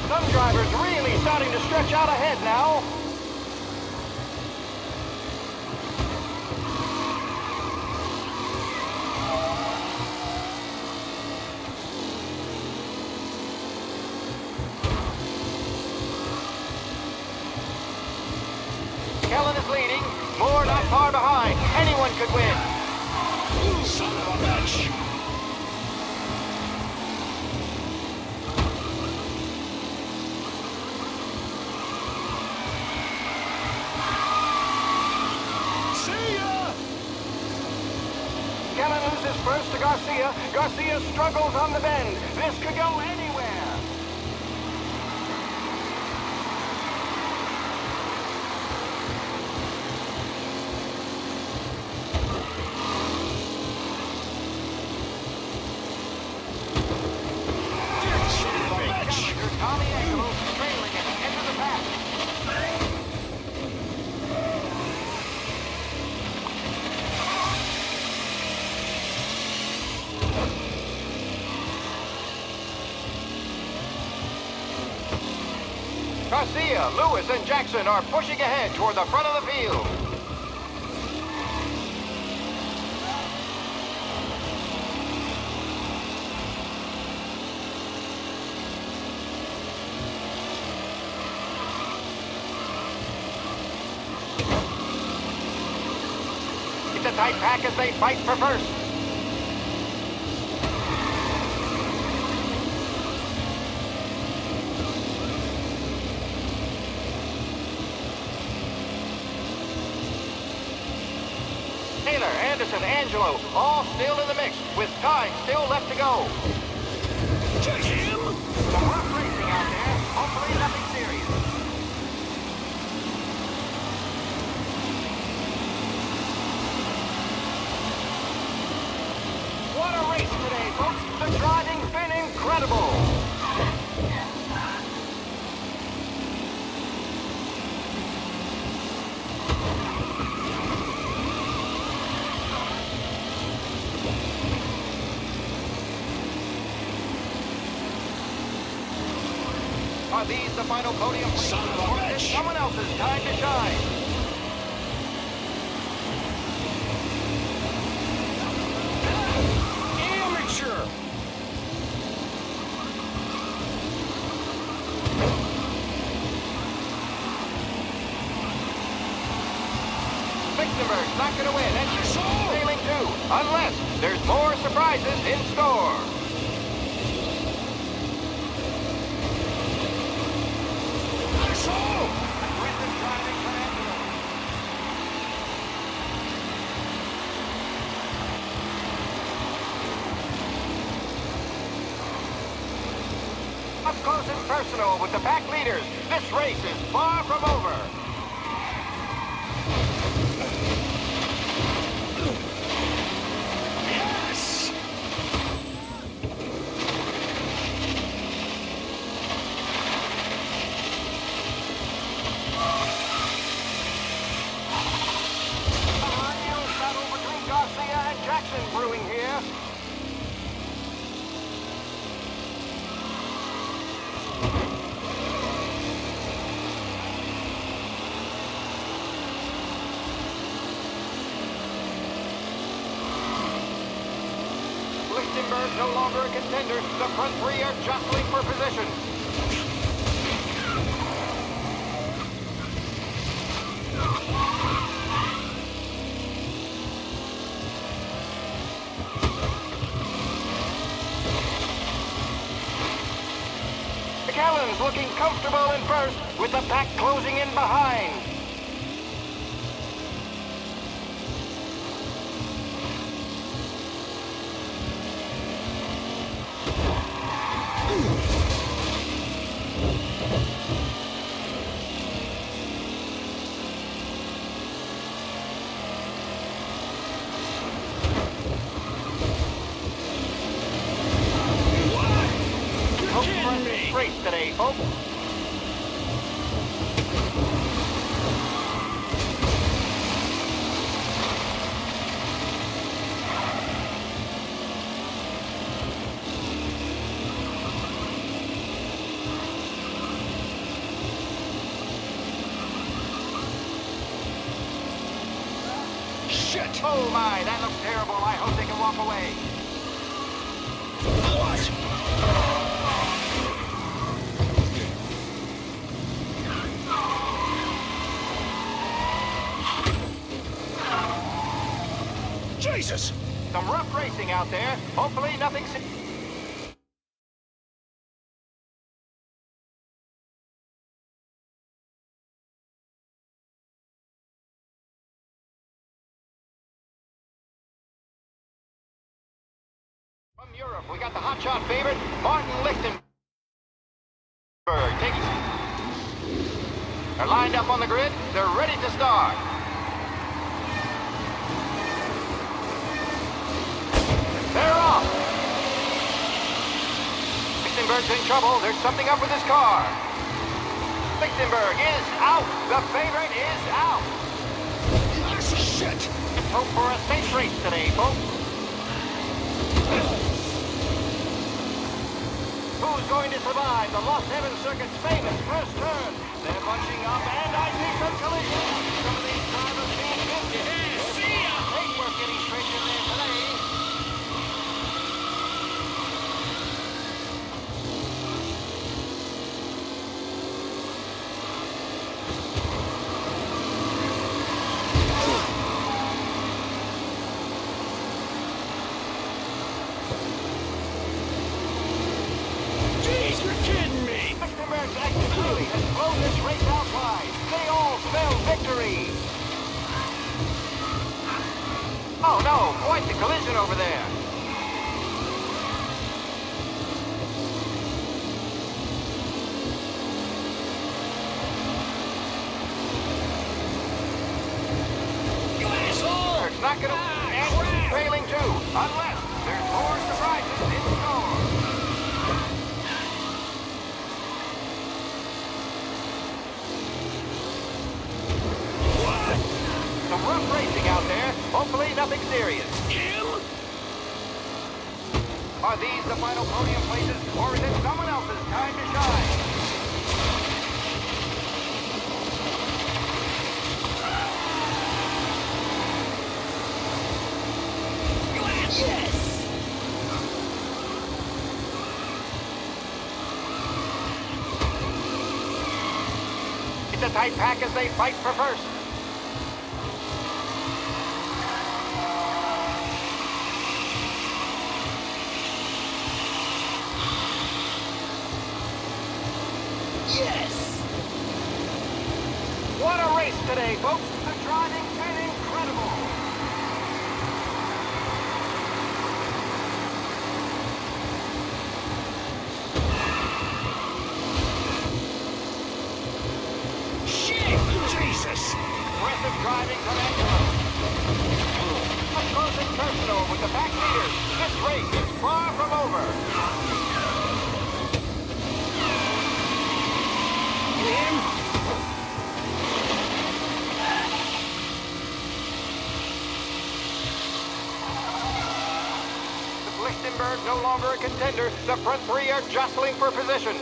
Some drivers really starting to stretch out ahead now. Kellen is leading. Moore not far behind. Anyone could win. Son of a bitch! Kellen loses first to Garcia. Garcia struggles on the bend. This could go anywhere. Tommy Angelo trailing at the end of the pack. Garcia, Lewis, and Jackson are pushing ahead toward the front of the field. It's a tight pack as they fight for first. Taylor, Anderson, Angelo, all still in the mix, with time still left to go. Some rough racing out there. Hopefully nothing serious. What a race today, folks. The driving's been incredible. Are these the final podium places? Or is it someone else's time to shine? Amateur! Lichtenberg's not going to win, and she's failing too, unless there's more surprises in store. Up close and personal with the pack leaders. This race is far from over. Yes! Battle between Garcia and Jackson brewing here. Lichtenberg no longer a contender. The front three are jostling for position. McAllen's looking comfortable in first, with the pack closing in behind. Race today, folks. Shit! Oh my, that looks terrible. I hope they can walk away. What? Jesus! Some rough racing out there. Hopefully nothing... From Europe, we got the hotshot favorite, Martin Lichtenberg. They're lined up on the grid. They're ready to start. They're off. Lichtenberg's in trouble. There's something up with his car. Lichtenberg is out. The favorite is out. Shit! Let's hope for a safe race today, folks. Who's going to survive the Lost Heaven Circuit's famous first turn? They're bunching up, and I see some collision. Some of these drivers being busy. See ya! They weren't getting straight in there today. Jeez, you're kidding me! Lichtenberg's action clearly has blown this race out wide. They all spell victory. Oh no, quite the collision over there. You asshole! It's not gonna... and trailing too, unless there's more surprises in store. Some rough racing out there. Hopefully nothing serious. Are these the final podium places, or is it someone else's time to shine? Yes! It's a tight pack as they fight for first. Yes! What a race today, folks. The driving's been incredible. Shit! Jesus! Aggressive driving from Angelo. Up close and personal with the back leaders. This race is far from over. Lichtenberg no longer a contender. The front three are jostling for position.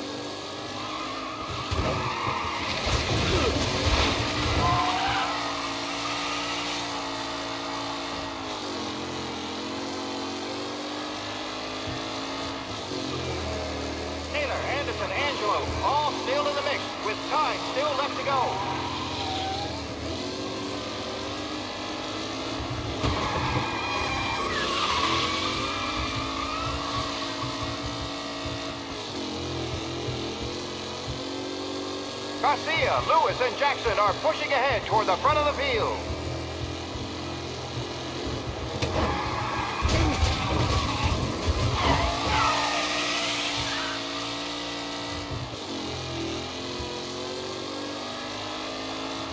Taylor, Anderson, Angelo, all still in the mix, with time still left to go. Garcia, Lewis, and Jackson are pushing ahead toward the front of the field.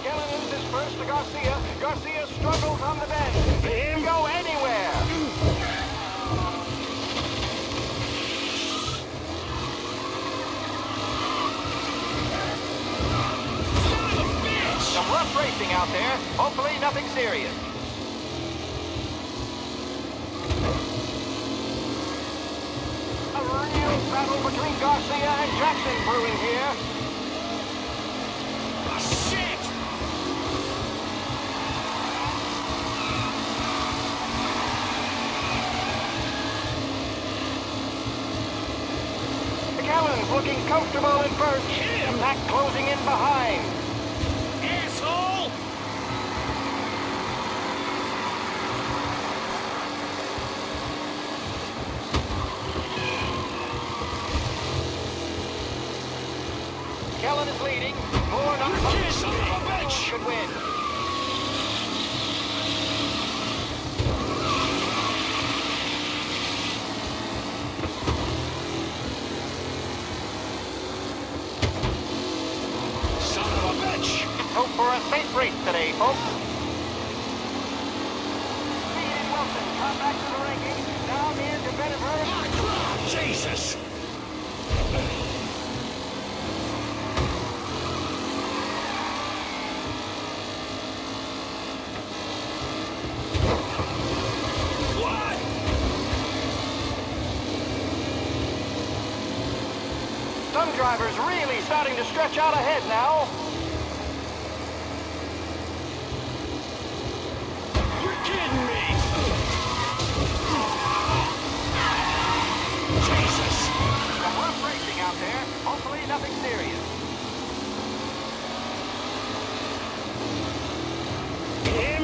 Kellen loses first to Garcia. Garcia struggles on the bend. He can go anywhere. Some rough racing out there. Hopefully nothing serious. A real battle between Garcia and Jackson brewing here. Shit! McAllen's looking comfortable in first. The pack closing in behind. Asshole! Kellen is leading. More not Son of a bitch! could win. Son of a bitch! Let's hope for a safe race today, folks. Speed and Wilson come back to the rankings. Now near competitive. Jesus! What? Some drivers really starting to stretch out ahead now. You're kidding me! Jesus! Some rough racing out there. Hopefully nothing serious. Him?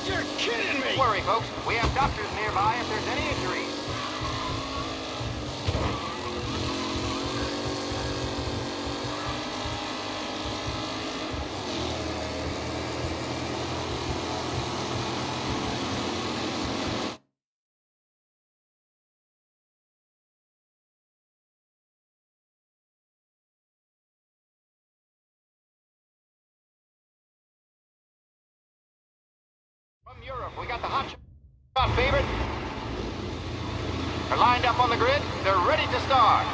You're kidding me! Don't worry, folks. We have doctors nearby if there's any injuries. We got the hot shot favorite. They're lined up on the grid. They're ready to start.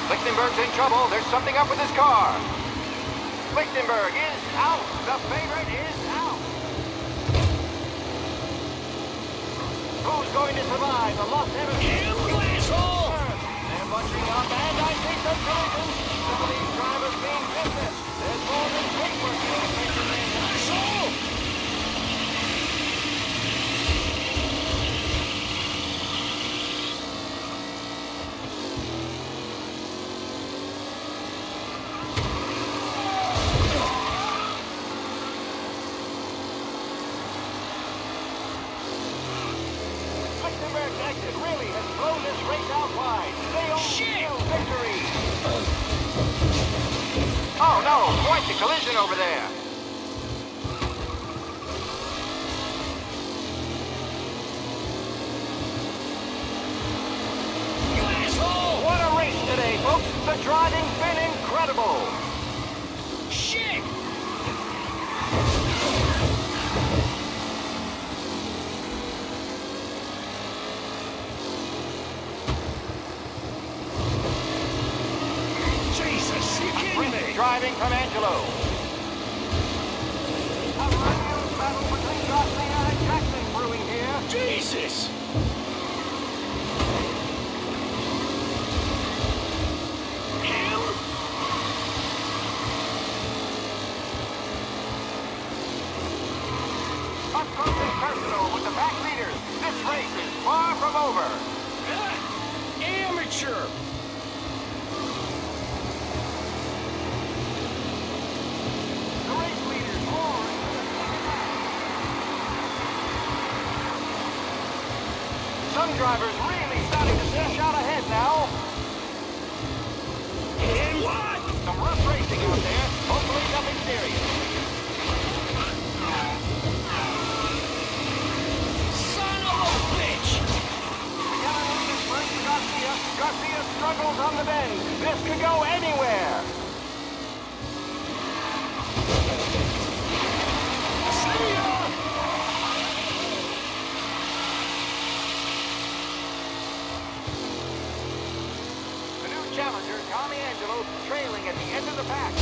Lichtenberg's in trouble. There's something up with his car. Lichtenberg is out. The favorite is out. Who's going to survive the Lost Heaven? You asshole! They're bunching up, and I think some collisions. Some of these drivers being business. There's more than paperwork being taken in. Asshole! Exit really has blown this race out wide. They own victory. Oh no, quite the collision over there. You asshole! What a race today, folks. The driving's been incredible. Shit! Driving from Angelo. A renewed battle between Garcia and Jackson brewing here. Jesus! Up close and personal with the back leaders. This race is far from over. Amateur! Some drivers really starting to dash out ahead now. And what? Some rough racing out there. Hopefully nothing serious. Son of a bitch! Together with this first Garcia. Garcia struggles on the bend. This could go anywhere. See ya! Challenger Tommy Angelo trailing at the end of the pack.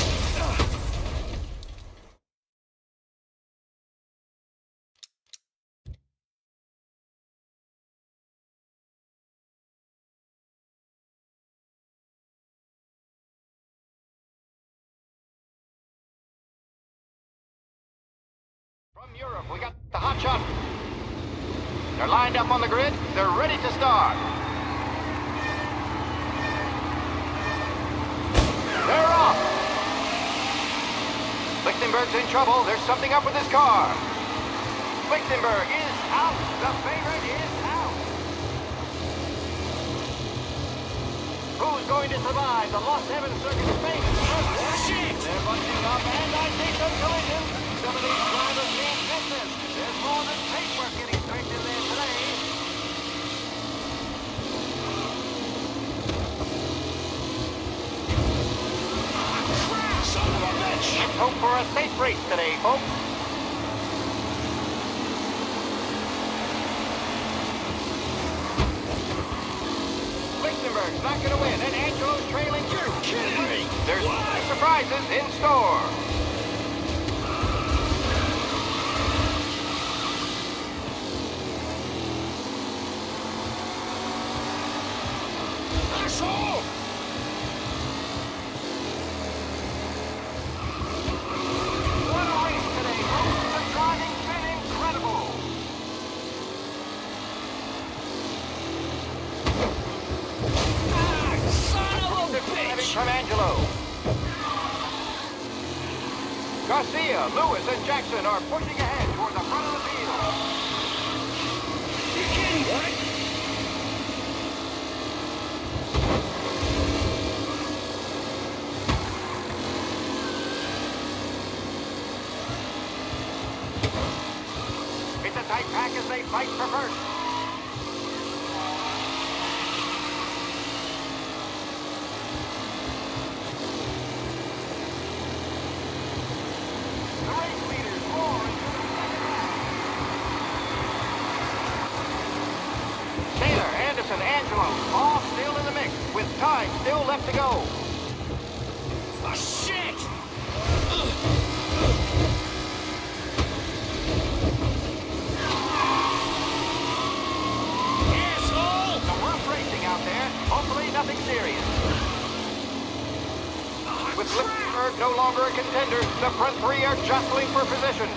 From Europe, we got the hot shot. They're lined up on the grid. They're ready to start. They're off! Lichtenberg's in trouble. There's something up with his car. Lichtenberg is out. The favorite is out. Who's going to survive the Lost Heaven Circuit space? Shit! They're bunching up, and I see some collisions. Some of these drivers mean business. There's more than paperwork getting scraped in there today. Let's hope for a safe race today, folks. Lichtenberg's not going to win, and Angelo's trailing. You're kidding me! There's surprises in store. Asshole! What a race today, folks. The driving's been incredible. Son of a bitch! From Angelo. Garcia, Lewis, and Jackson are pushing ahead toward the front of the field. You kidding, what? It's a tight pack as they fight for first. The race leaders roar into the second lap. Taylor, Anderson, Angelo, all still in the mix, with time still left to go. Oh, shit! Asshole! Some rough racing out there. Hopefully nothing serious. With Lichtenberg no longer a contender, the front three are jostling for position.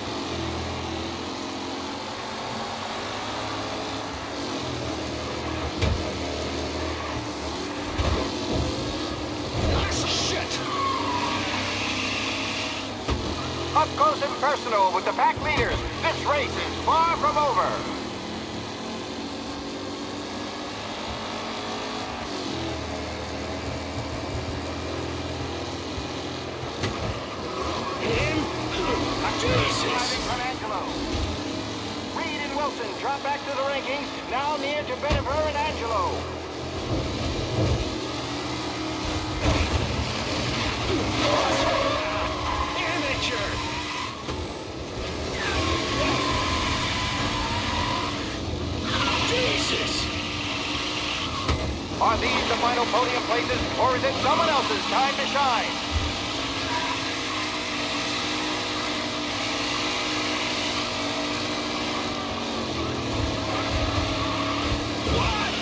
Shit! Up close and personal with the pack leaders. This race is far from over. Driving from Angelo. Reed and Wilson drop back to the rankings, now near to Benifer and Angelo. Amateur! Jesus! Are these the final podium places, or is it someone else's time to shine?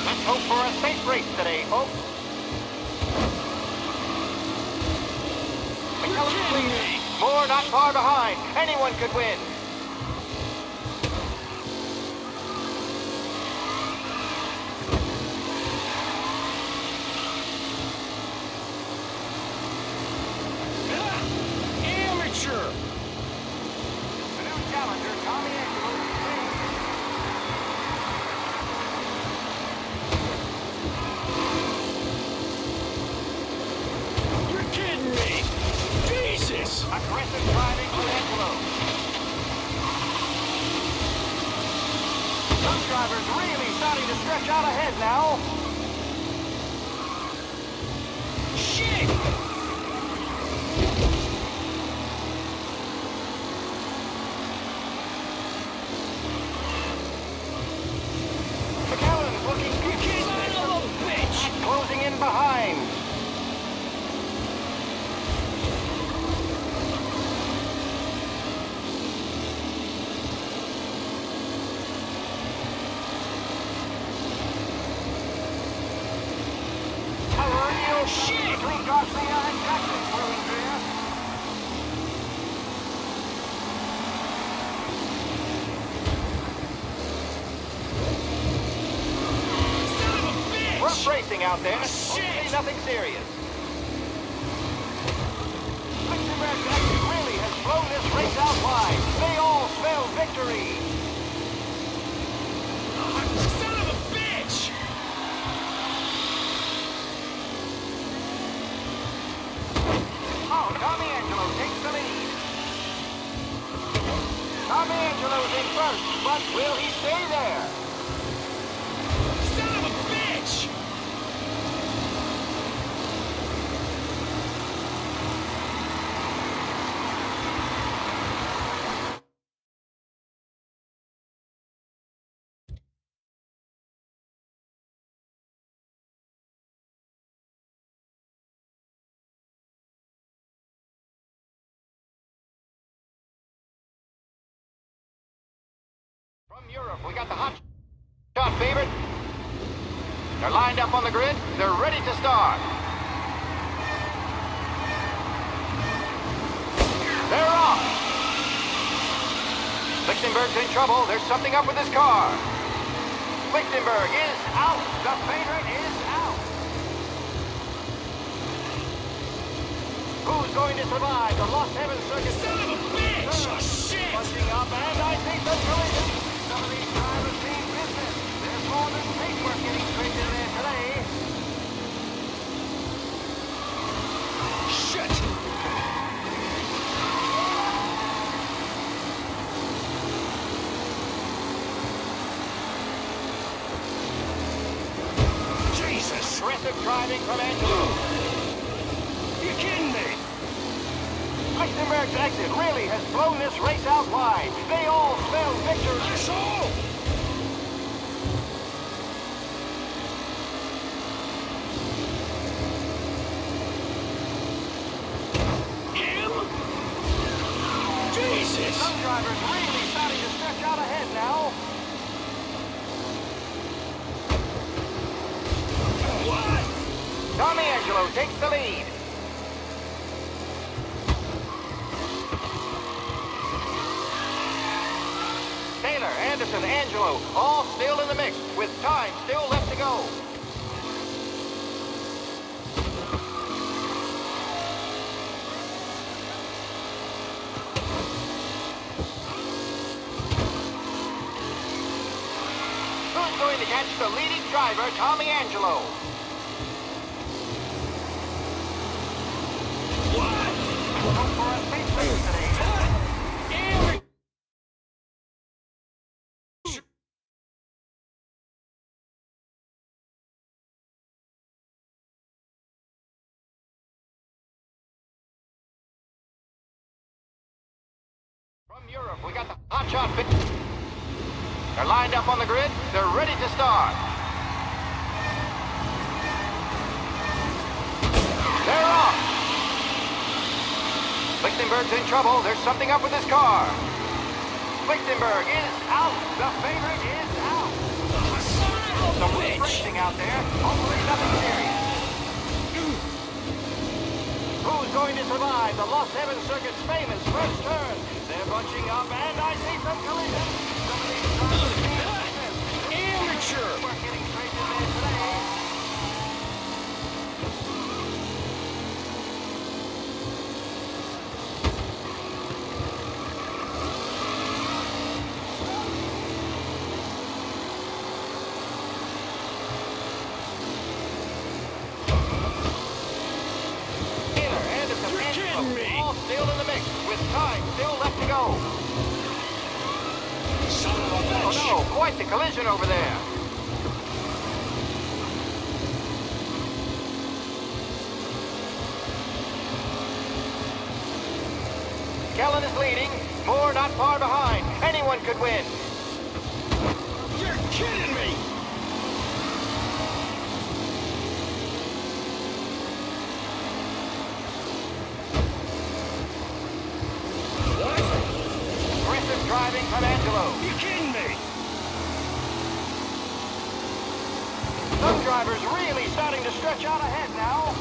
Let's hope for a safe race today, folks. McKellen's leading. Moore not far behind. Anyone could win. Amateur! The new challenger, Tommy Angelo, You're kidding me! Jesus! aggressive driving from Angelo. Some drivers really starting to stretch out ahead now. Shit! McKellen's looking good. Son of a bitch! Closing in behind. A real shit between Garcia and Jackson brewing there. Son of a bitch! Rough racing out there. Shit! Hopefully nothing serious. Lichtenberg Jackson really has blown this race out wide. They all smell victory. Son of a bitch! Oh, Tommy Angelo takes the lead. Tommy Angelo's in first, but will he stay there? Son of a bitch! Europe. We got the hot shot favorite. They're lined up on the grid. They're ready to start. They're off. Lichtenberg's in trouble. There's something up with his car. Lichtenberg is out. The favorite is out. Who's going to survive the Lost Heaven Circuit? Son of a bitch! Oh, shit! Punching up, and I think the collision. Some of these drivers mean business. There's more than paintwork getting straight in there today. Shit! Jesus! Aggressive driving from Angelo. You kidding me? Lichtenberg's exit really has blown this race out wide. They all smell victory. Asshole! Him? Jesus! Some drivers really starting to stretch out ahead now. What? Tommy Angelo takes the lead. Taylor, Anderson, Angelo, all still in the mix, with time still left to go. Who's going to catch the leading driver, Tommy Angelo? What? Go for a safe race today. From Europe, we got the hot shot. They're lined up on the grid. They're ready to start. They're off. Lichtenberg's in trouble. There's something up with his car. Lichtenberg is out. The favorite is out. Some weak racing out there. Hopefully nothing serious. Who's going to survive the Lost Heaven Circuit's famous first turn? They're bunching up, and I see some collisions. Some of these drivers amateur. We're getting straight in there today. All still in the mix, with time still left to go. Son of a bitch! Oh no, quite the collision over there. Kellen is leading, Moore not far behind. Anyone could win. You're kidding me! Driving from Angelo. You kidding me? Some drivers really starting to stretch out ahead now.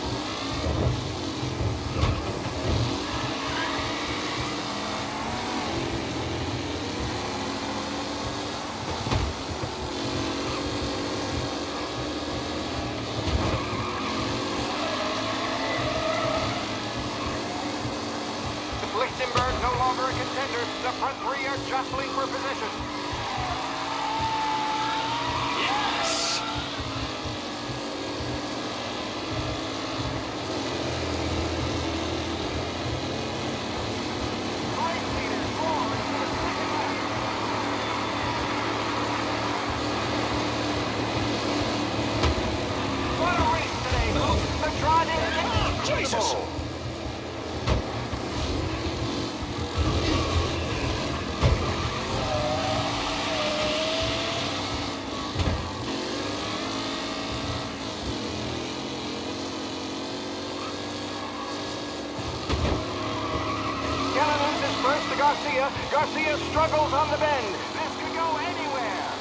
Lichtenberg no longer a contender. The front three are jostling for position. Yes! Race leaders roar into the second lap. What a race today, folks. The driving is incredible. Garcia. Garcia struggles on the bend. This could go anywhere.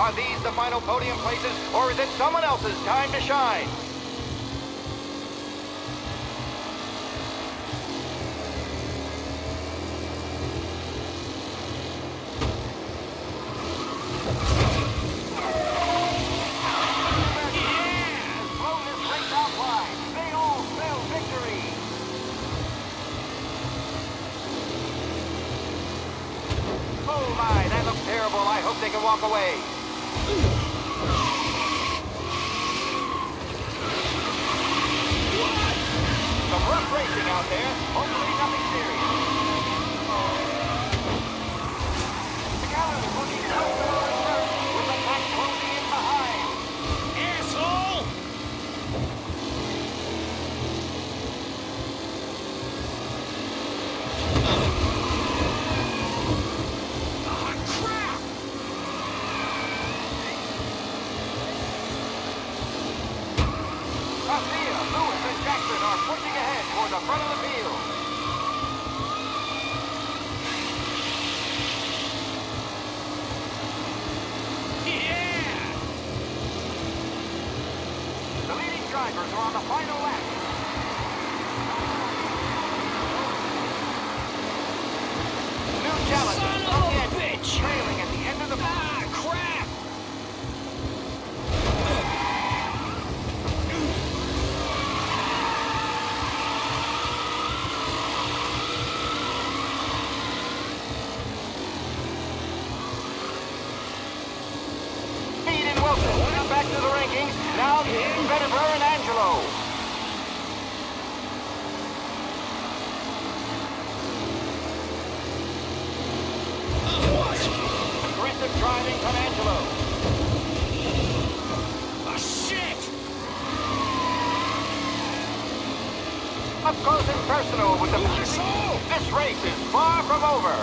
Are these the final podium places, or is it someone else's time to shine? Oh my, that looks terrible. I hope they can walk away. Some rough racing out there. Hopefully nothing serious. The calendar is looking so uncertain with the pack closing in behind. Asshole! Mafia, Lewis, and Jackson are pushing ahead toward the front of the field. Yeah! The leading drivers are on the final lap. New challenge. Son of a bitch! Trailing at the end of the... Ah, crap! Back to the rankings. Now here's Bennifer and Angelo. Aggressive driving from Angelo. Oh, shit! Up close and personal with the... This race is far from over.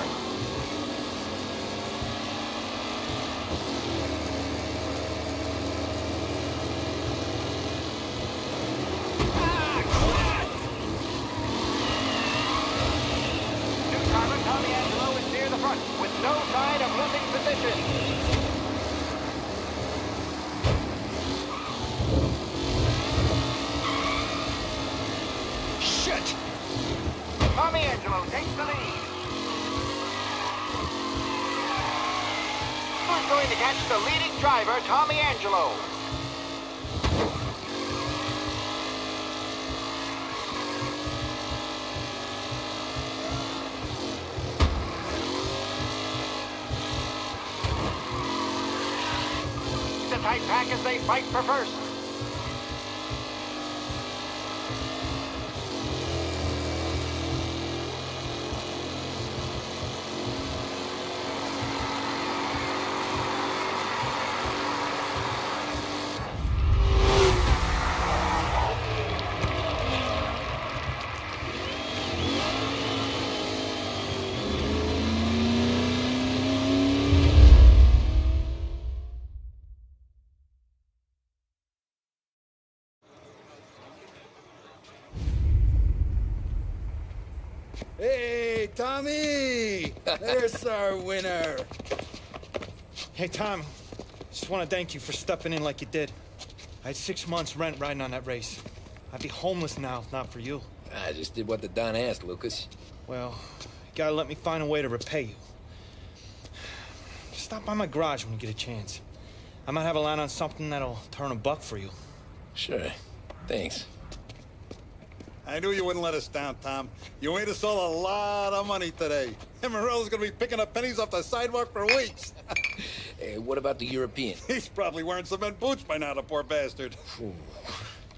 With no sign of losing position. Shit! Tommy Angelo takes the lead. Who's going to catch the leading driver, Tommy Angelo? Tight pack as they fight for first. Hey, Tommy! There's our winner. Hey, Tom. Just want to thank you for stepping in like you did. I had 6 months rent riding on that race. I'd be homeless now if not for you. I just did what the Don asked, Lucas. Well, you gotta let me find a way to repay you. Stop by my garage when you get a chance. I might have a line on something that'll turn $1 for you. Sure. Thanks. I knew you wouldn't let us down, Tom. You made us all a lot of money today. And Morello's gonna be picking up pennies off the sidewalk for weeks. Hey, what about the European? He's probably wearing cement boots by now, the poor bastard.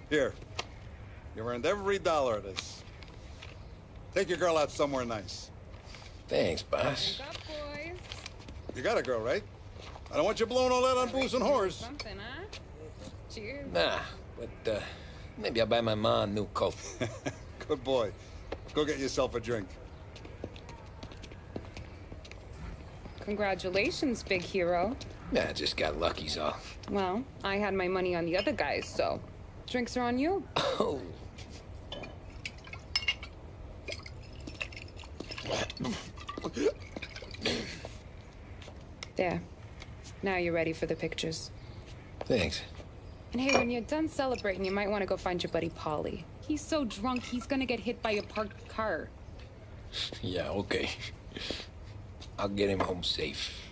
Here. You've earned every dollar of this. Take your girl out somewhere nice. Thanks, boss. Wake up, boys. You got a girl, right? I don't want you blowing all that on booze and whores. Something, huh? Cheers. Nah, but, maybe I'll buy my ma a new coat. Good boy. Go get yourself a drink. Congratulations, big hero. Nah, I just got lucky's all. Well, I had my money on the other guys, so drinks are on you. Oh. There. Now you're ready for the pictures. Thanks. And hey, when you're done celebrating, you might want to go find your buddy Paulie. He's so drunk, he's gonna get hit by a parked car. Yeah, okay. I'll get him home safe.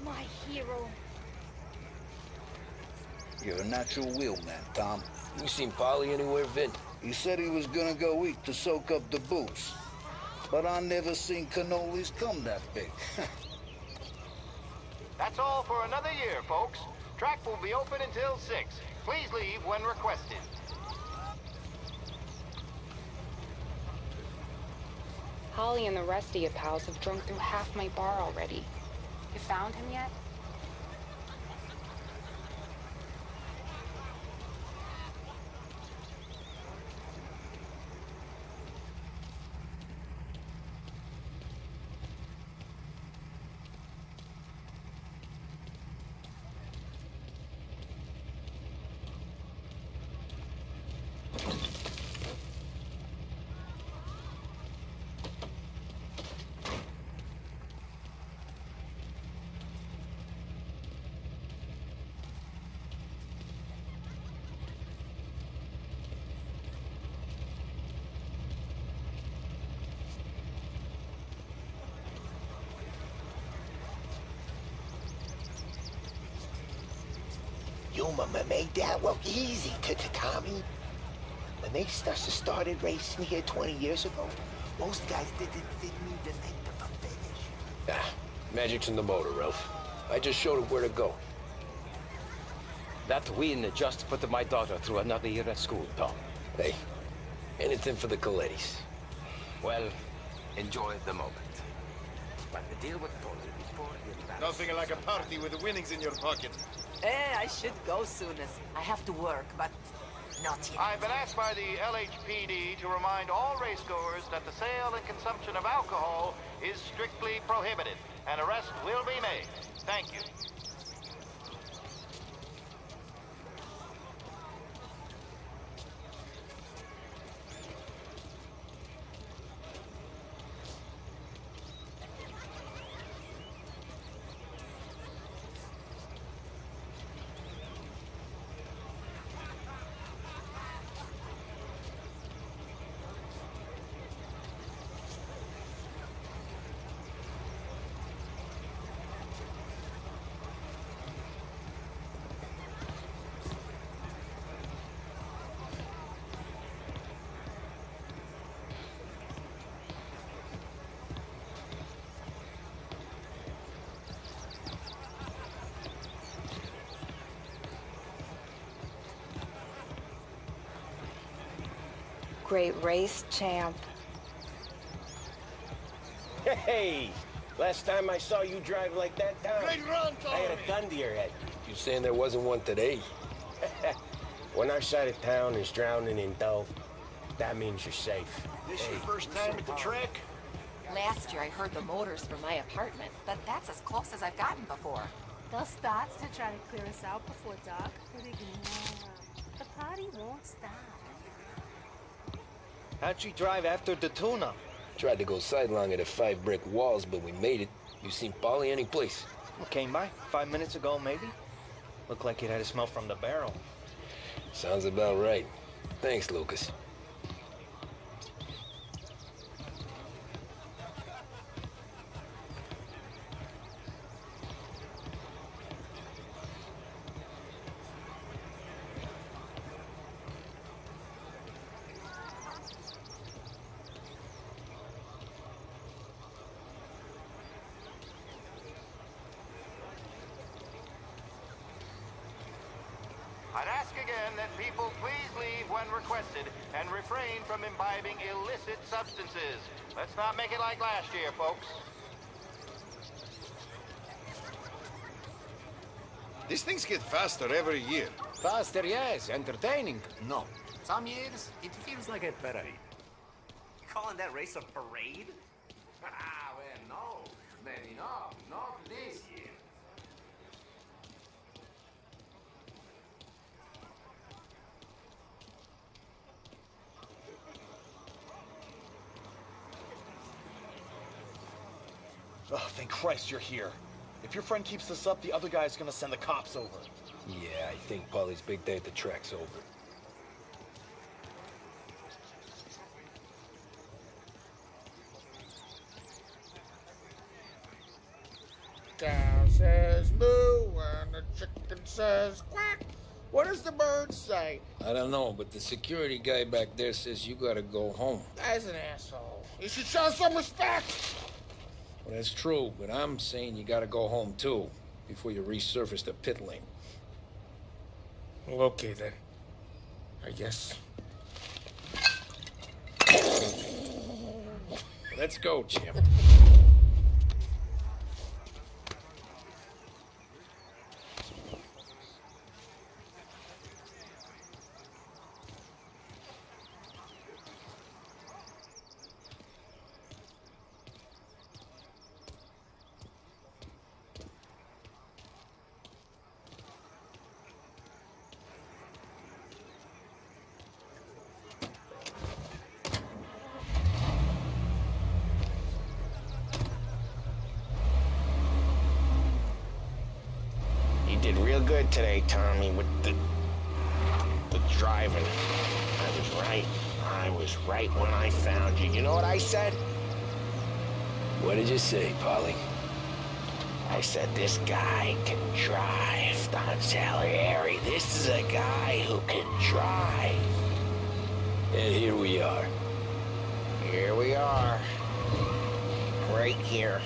My hero. You're a natural wheelman, Tom. You seen Polly anywhere, Vin? He said he was gonna go eat to soak up the booze. But I never seen cannolis come that big. That's all for another year, folks. Track will be open until 6. Please leave when requested. Holly and the rest of your pals have drunk through half my bar already. You found him yet? You made that look easy to Tommy. When they started racing here 20 years ago, most guys didn't even make the finish. Ah, magic's in the motor, Ralph. I just showed it where to go. That win just put my daughter through another year at school, Tom. Hey, anything for the Colettis. Well, enjoy the moment. But the deal with Paulie before you advance. Nothing like a party with the winnings in your pocket. I should go soonest. I have to work, but not yet. I've been asked by the LHPD to remind all racegoers that the sale and consumption of alcohol is strictly prohibited. An arrest will be made. Thank you. Great race, champ. Hey! Last time I saw you drive like that, Tom, Great run, Tommy! I had a gun to your head. You saying there wasn't one today? When our side of town is drowning in dough, that means you're safe. This your first time at the track? Last year I heard the motors from my apartment, but that's as close as I've gotten before. They'll start to try to clear us out before dark, but ignore 'em. The party won't stop. How'd she drive after the tuna? Tried to go sidelong at the 5 brick walls, but we made it. You seen Polly any place? Came by 5 minutes ago, maybe. Looked like it had a smell from the barrel. Sounds about right. Thanks, Lucas. I'd ask again that people please leave when requested and refrain from imbibing illicit substances. Let's not make it like last year, folks. These things get faster every year. Faster, yes. Entertaining. No. Some years, it feels like a parade. You calling that race a parade? Ah, well, no. Maybe not. Not this year. Oh, thank Christ you're here. If your friend keeps this up, the other guy's gonna send the cops over. Yeah, I think Polly's big day at the track's over. Cow says moo and the chicken says quack. What does the bird say? I don't know, but the security guy back there says you gotta go home. Guy's an asshole. You should show some respect. Well, that's true, but I'm saying you gotta go home too, before you resurface the pit lane. Well, okay then. I guess. Let's go, champ. You did real good today, Tommy, with the driving. I was right. I was right when I found you. You know what I said? What did you say, Polly? I said, this guy can drive, Don Salieri. This is a guy who can drive. And here we are. Here we are. Right here.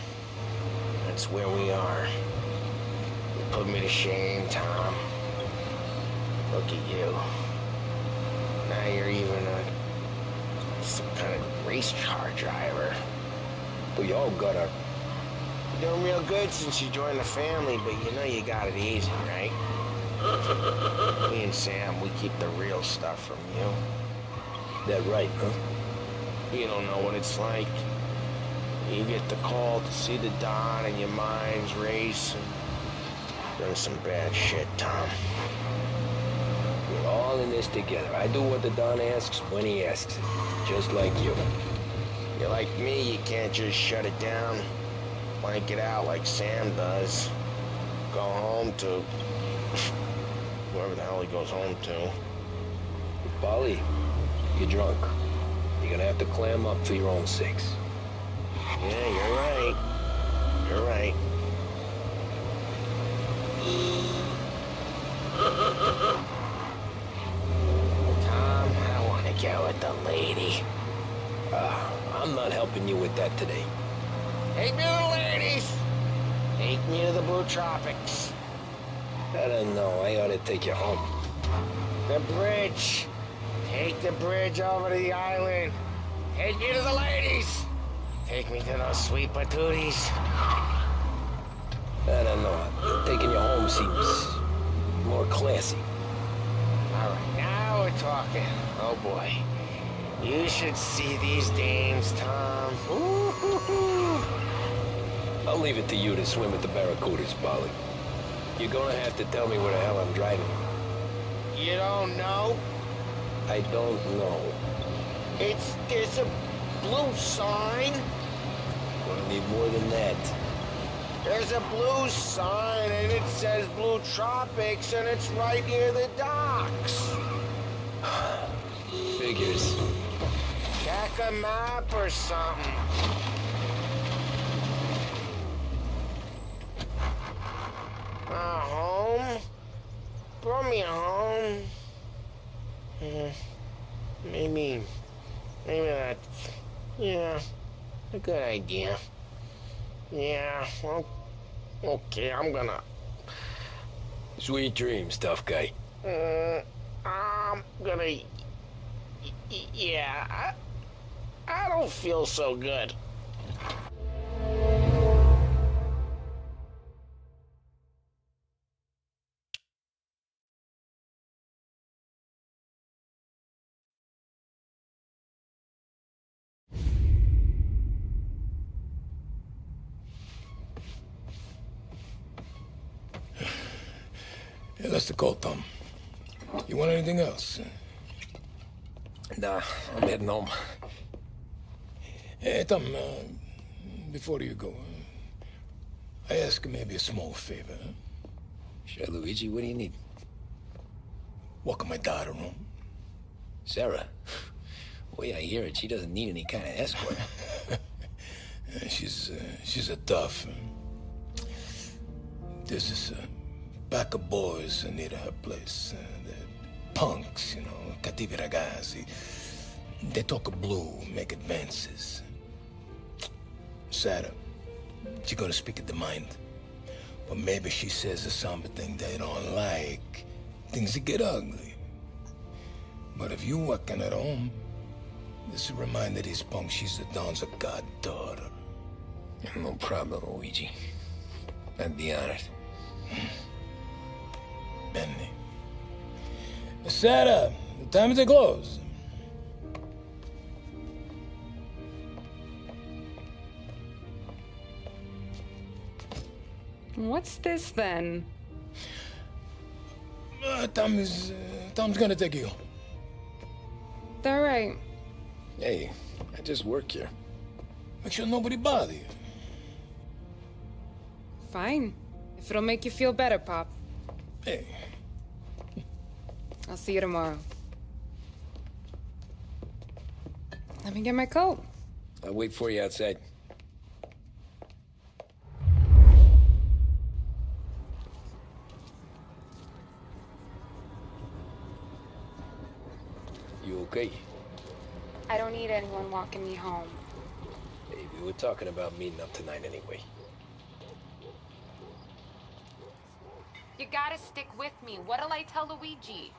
That's where we are. You put me to shame, Tom. Look at you. Now you're even some kind of race car driver. We all got our... You're doing real good since you joined the family, but you know you got it easy, right? Me and Sam, we keep the real stuff from you. That right, huh? You don't know what it's like. You get the call to see the Don and your mind's race and done some bad shit, Tom. We're all in this together. I do what the Don asks when he asks it. Just like you. You're like me, you can't just shut it down. Blank it out like Sam does. Go home to... wherever the hell he goes home to. Polly, you're drunk. You're gonna have to clam up for your own sakes. Yeah, you're right. You're right. Tom, I want to get with the lady. I'm not helping you with that today. Take me to the ladies. Take me to the Blue Tropics. I don't know. I ought to take you home. The bridge. Take the bridge over to the island. Take me to the ladies. Take me to those sweet patooties. I don't know. Taking you home seems more classy. All right, now we're talking. Oh boy. You should see these dames, Tom. Ooh. I'll leave it to you to swim with the barracudas, Polly. You're gonna have to tell me where the hell I'm driving. You don't know? I don't know. There's a blue sign. Gonna need more than that. There's a blue sign and it says Blue Tropics and it's right near the docks. Figures. Check a map or something. Home? Brought me home. Maybe that's, yeah, a good idea. Yeah, well, okay, I'm gonna... Sweet dreams, tough guy. I'm gonna... Yeah, I don't feel so good. Yeah, that's the call, Tom. You want anything else? Nah, I'm heading home. Hey, Tom, before you go, I ask maybe a small favor. Sure, Luigi, what do you need? Walk my daughter home. Sarah? The way I hear it, she doesn't need any kind of escort. She's a tough. There's this pack of boys near her place. They're punks, you know, cattivi ragazzi. They talk blue, make advances. Sarah, she gonna speak at the mind. But maybe she says something they don't like. Things that get ugly. But if you walking at home, this will remind these punks she's the Don's a goddaughter. No problem, Luigi. I'd be honored. Benny. Sarah, time to close. What's this then? Tom's gonna take you. All right. Hey, I just work here. Make sure nobody bother you. Fine. If it'll make you feel better, Pop. Hey. I'll see you tomorrow. Let me get my coat. I'll wait for you outside. You okay? I don't need anyone walking me home. Hey, we were talking about meeting up tonight anyway. You gotta stick with me. What'll I tell Luigi?